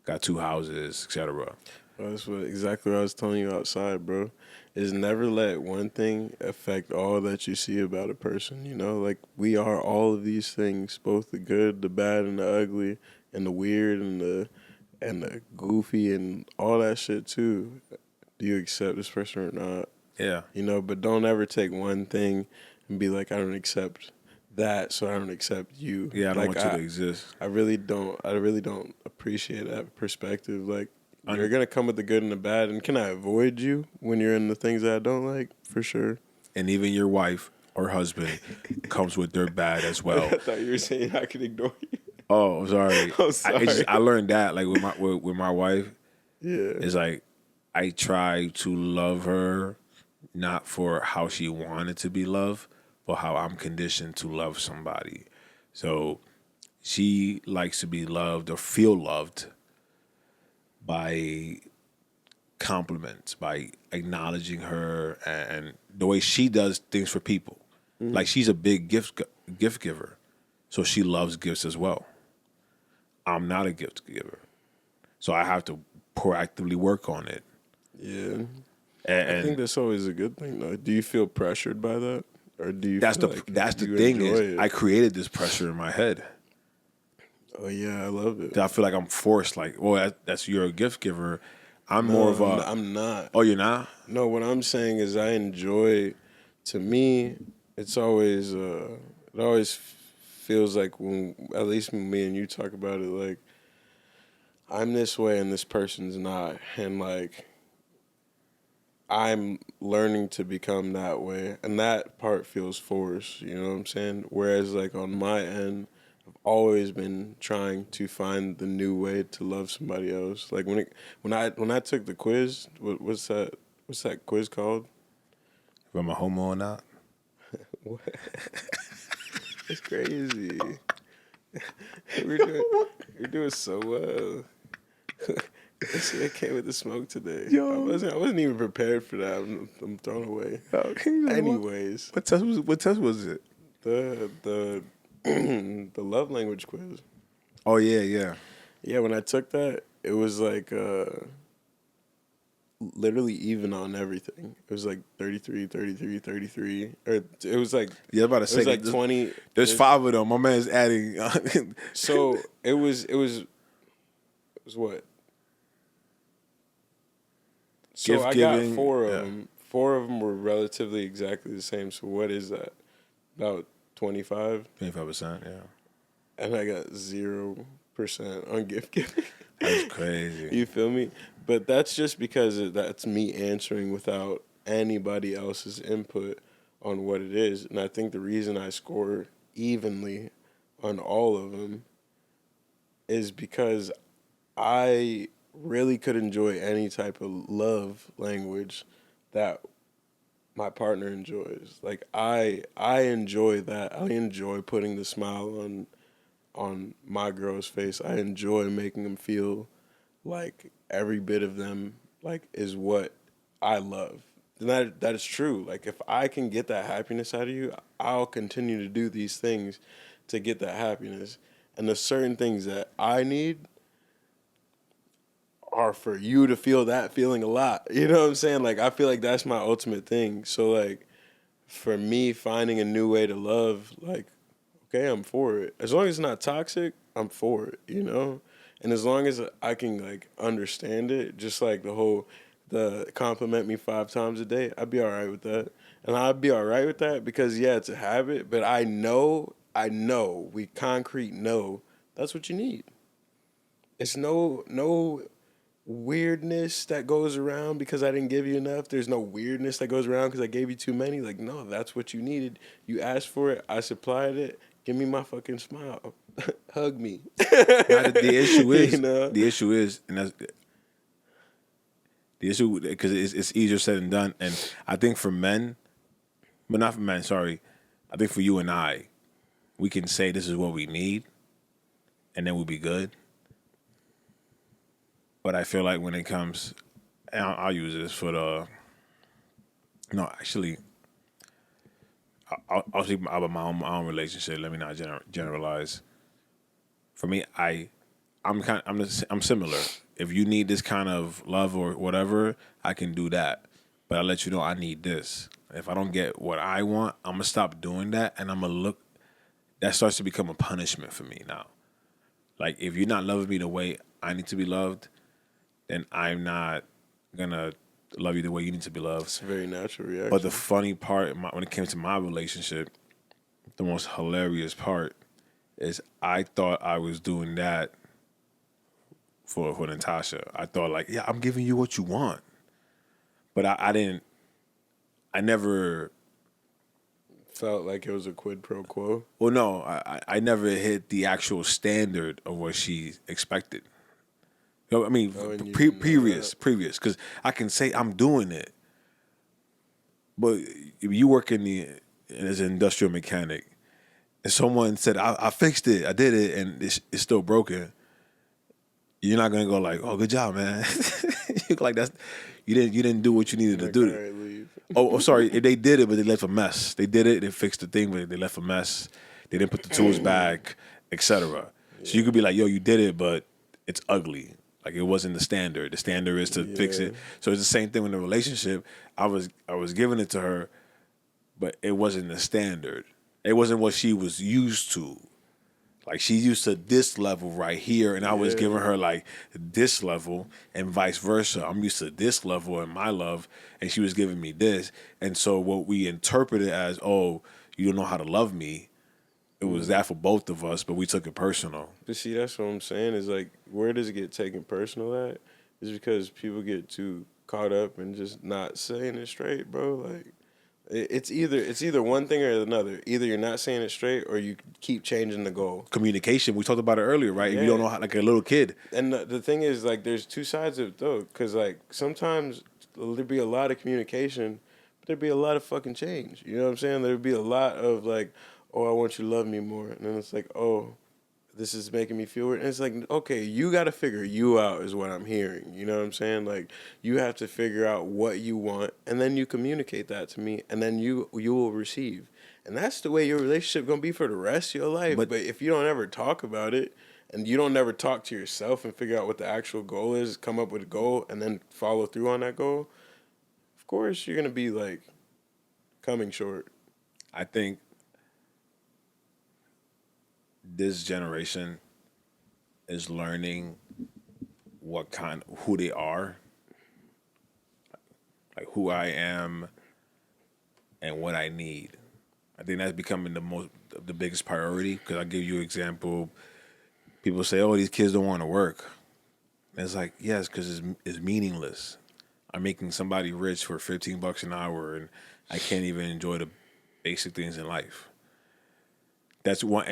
got 2 houses, etc. That's exactly what I was telling you outside, bro. Is never let one thing affect all that you see about a person. You know, like we are all of these things, both the good, the bad, and the ugly, and the weird, and the goofy, and all that shit too. Do you accept this person or not? Yeah. You know, but don't ever take one thing and be like, I don't accept that, so I don't accept you. Yeah, I don't like, want you to exist. I really don't appreciate that perspective. Like, you're gonna come with the good and the bad, and can I avoid you when you're in the things that I don't like? For sure. And even your wife or husband comes with their bad as well. I thought you were saying I could ignore you. Oh, sorry. I'm sorry. I learned that like with my wife. Yeah. It's like I try to love her not for how she wanted to be loved, but how I'm conditioned to love somebody. So she likes to be loved or feel loved by compliments, by acknowledging her and the way she does things for people. Like she's a big gift giver, so she loves gifts as well. I'm not a gift giver, so I have to proactively work on it. Yeah. And I think that's always a good thing, though. Do you feel pressured by that, or do you? that's feel the like that's the you thing enjoy is it? I created this pressure in my head. Oh yeah, I love it. That I feel like I'm forced. Like, well, that's you're a gift giver. I'm more of a. I'm not. Oh, you're not. No, what I'm saying is I enjoy. To me, it's always it always feels like when at least when me and you talk about it, like I'm this way and this person's not, and like I'm learning to become that way, and that part feels forced. You know what I'm saying? Whereas like on my end, I've always been trying to find the new way to love somebody else. Like when I took the quiz, what's that quiz called? If I'm a homo or not. What? It's crazy. We're doing so well. See, I came with the smoke today. Yo. I wasn't even prepared for that. I'm thrown away. Anyways, What test was it? the the love language quiz. Oh yeah, yeah. Yeah, when I took that, it was like literally even on everything. It was like 33, 33, 33. Or it was like Yeah, I'm about to it say was like there's- 20. There's 5 of them. My man's adding. So it was what? So Gift I giving, got 4 of yeah. them. 4 of them were relatively exactly the same. So what is that? About 25, 25%. Yeah, and I got 0% on gift giving. that's crazy. You feel me? But that's just because that's me answering without anybody else's input on what it is. And I think the reason I score evenly on all of them is because I really could enjoy any type of love language that my partner enjoys. Like I enjoy that. I enjoy putting the smile on my girl's face. I enjoy making them feel like every bit of them like is what I love. And that is true. Like if I can get that happiness out of you, I'll continue to do these things to get that happiness. And the certain things that I need are for you to feel that feeling a lot. You know what I'm saying? Like I feel like that's my ultimate thing. So like for me finding a new way to love, like, okay, I'm for it. As long as it's not toxic, I'm for it, you know? And as long as I can like understand it, just like the compliment me 5 times a day, I'd be all right with that. And I'd be all right with that because yeah, it's a habit, but I know, we concrete know that's what you need. It's no weirdness that goes around because I didn't give you enough. There's no weirdness that goes around because I gave you too many. Like, no, that's what you needed. You asked for it. I supplied it. Give me my fucking smile. Hug me. Now, the issue is, You know? and that's the issue because it's easier said than done. And I think for men, but not for men. Sorry, I think for you and I, we can say this is what we need, and then we'll be good. But I feel like when it comes, and I'll use this for the. No, actually, I'll speak about my own relationship. Let me not generalize. For me, I'm similar. If you need this kind of love or whatever, I can do that. But I let you know I need this. If I don't get what I want, I'm gonna stop doing that, and I'm gonna look. That starts to become a punishment for me now. Like if you're not loving me the way I need to be loved, then I'm not gonna love you the way you need to be loved. It's a very natural reaction. But the funny part when it came to my relationship, the most hilarious part is I thought I was doing that for Natasha. I thought like, yeah, I'm giving you what you want. But I didn't, I never, Felt like it was a quid pro quo. well, no, I never hit the actual standard of what she expected. You know, I mean, Oh, and you didn't know previous, that. because I can say I'm doing it. But if you work as an industrial mechanic, and someone said, I fixed it, I did it, and it's still broken, you're not gonna go like, oh, good job, man. You go like you didn't do what you needed to Like, do. all right, leave. Oh, sorry, they did it, but they left a mess. They did it, they fixed the thing, but they left a mess. They didn't put the tools back, etc. So you could be like, yo, you did it, but it's ugly. Like it wasn't the standard. The standard is to fix it. Yeah. So it's the same thing with the relationship. I was giving it to her, but it wasn't the standard. It wasn't what she was used to. Like she's used to this level right here, and I was Yeah. giving her like this level, and vice versa. I'm used to this level in my love, and she was giving me this. And so what we interpreted as, oh, you don't know how to love me, it was that for both of us, but we took it personal. But see, that's what I'm saying is like, where does it get taken personal at? Is because people get too caught up in just not saying it straight, bro. Like it's either one thing or another. Either you're not saying it straight or you keep changing the goal. Communication. We talked about it earlier, right? Yeah. If you don't know how, like a little kid. And the thing is, like, there's two sides of it though, because like sometimes there'd be a lot of communication, but there'd be a lot of fucking change. You know what I'm saying? There'd be a lot of like, oh, I want you to love me more, and then it's like, oh, this is making me feel weird. And it's like, okay, you got to figure you out is what I'm hearing. You know what I'm saying? Like, you have to figure out what you want, and then you communicate that to me, and then you will receive. And that's the way your relationship going to be for the rest of your life. But if you don't ever talk about it, and you don't never talk to yourself and figure out what the actual goal is, come up with a goal, and then follow through on that goal, of course you're going to be, like, coming short. I think this generation is learning who they are, like who I am and what I need. I think that's becoming the biggest priority, because I'll give you an example. People say, oh, these kids don't want to work. And it's like, yes, because it's meaningless. I'm making somebody rich for $15 an hour, and I can't even enjoy the basic things in life. That's one,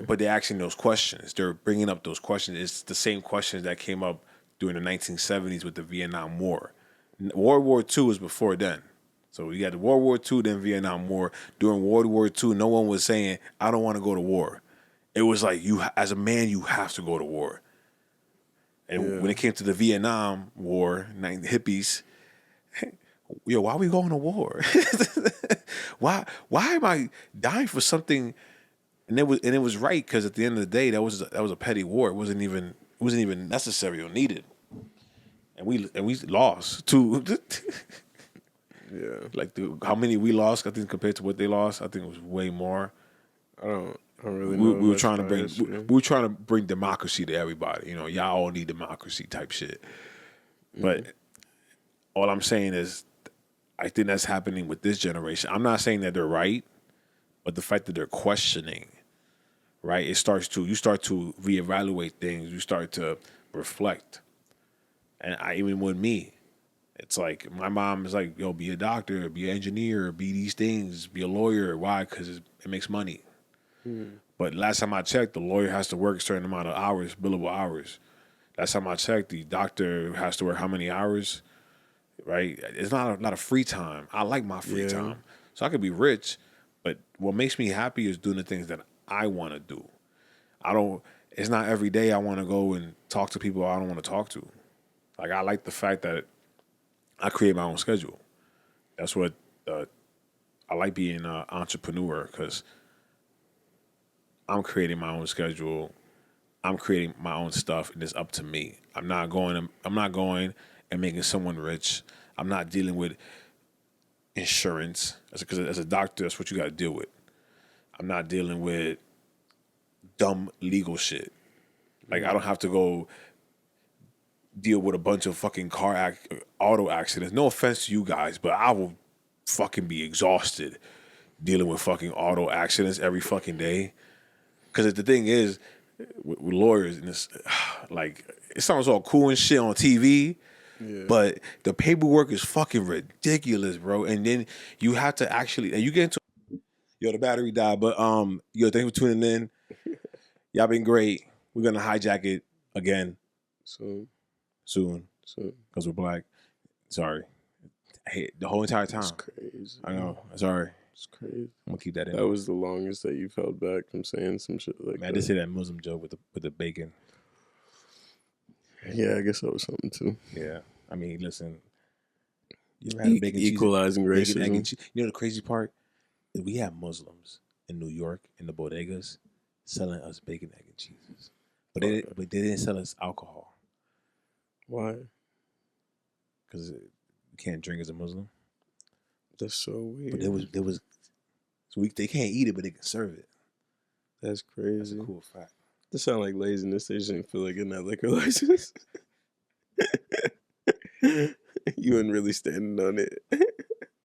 but they're asking those questions. They're bringing up those questions. It's the same questions that came up during the 1970s with the Vietnam War. World War II was before then. So you got the World War II, then Vietnam War. During World War II, no one was saying, I don't want to go to war. It was like, you as a man, you have to go to war. And when it came to the Vietnam War, the hippies, yo, why are we going to war? Why am I dying for something? And it was right, because at the end of the day, that was a petty war. It wasn't even necessary or needed, and we lost too. Yeah, like how many we lost? I think compared to what they lost, I think it was way more. I don't really know. We were trying to bring democracy to everybody. You know, y'all all need democracy type shit. Mm-hmm. But all I'm saying is, I think that's happening with this generation. I'm not saying that they're right, but the fact that they're questioning, right? You start to reevaluate things. You start to reflect. And even with me, it's like my mom is like, yo, be a doctor, be an engineer, be these things, be a lawyer. Why? Because it makes money. But last time I checked, the lawyer has to work a certain amount of hours, billable hours. Last time I checked, the doctor has to work how many hours, right? It's not a free time. I like my free time. So I could be rich, but what makes me happy is doing the things that I want to do. It's not every day I want to go and talk to people I don't want to talk to. Like, I like the fact that I create my own schedule. That's what I like being an entrepreneur, because I'm creating my own schedule. I'm creating my own stuff, and it's up to me. I'm not going and making someone rich. I'm not dealing with insurance, because as a doctor, that's what you got to deal with. I'm not dealing with dumb legal shit. Like, I don't have to go deal with a bunch of fucking auto accidents. No offense to you guys, but I will fucking be exhausted dealing with fucking auto accidents every fucking day. Because the thing is, with lawyers, and it's like, it sounds all cool and shit on TV, but the paperwork is fucking ridiculous, bro. And then you have to actually, and you get into, yo, the battery died, but yo, thanks for tuning in. Y'all been great. We're gonna hijack it again soon, because we're black. Sorry, I hate the whole entire time. It's crazy. I know. Sorry. It's crazy. I'm gonna keep that in. That was the longest that you've held back from saying some shit like that. I did say that Muslim joke with the bacon. Yeah, I guess that was something too. Yeah, I mean, listen. You ever had bacon equalizing cheese? racism. Bacon, egg, and cheese? You know the crazy part? We have Muslims in New York in the bodegas selling us bacon, egg, and cheeses, but they didn't sell us alcohol. Why? Because you can't drink as a Muslim. That's so weird. But there was, so they can't eat it, but they can serve it. That's crazy. That's a cool fact. That sound like laziness. They just didn't feel like getting that liquor license. You weren't really standing on it.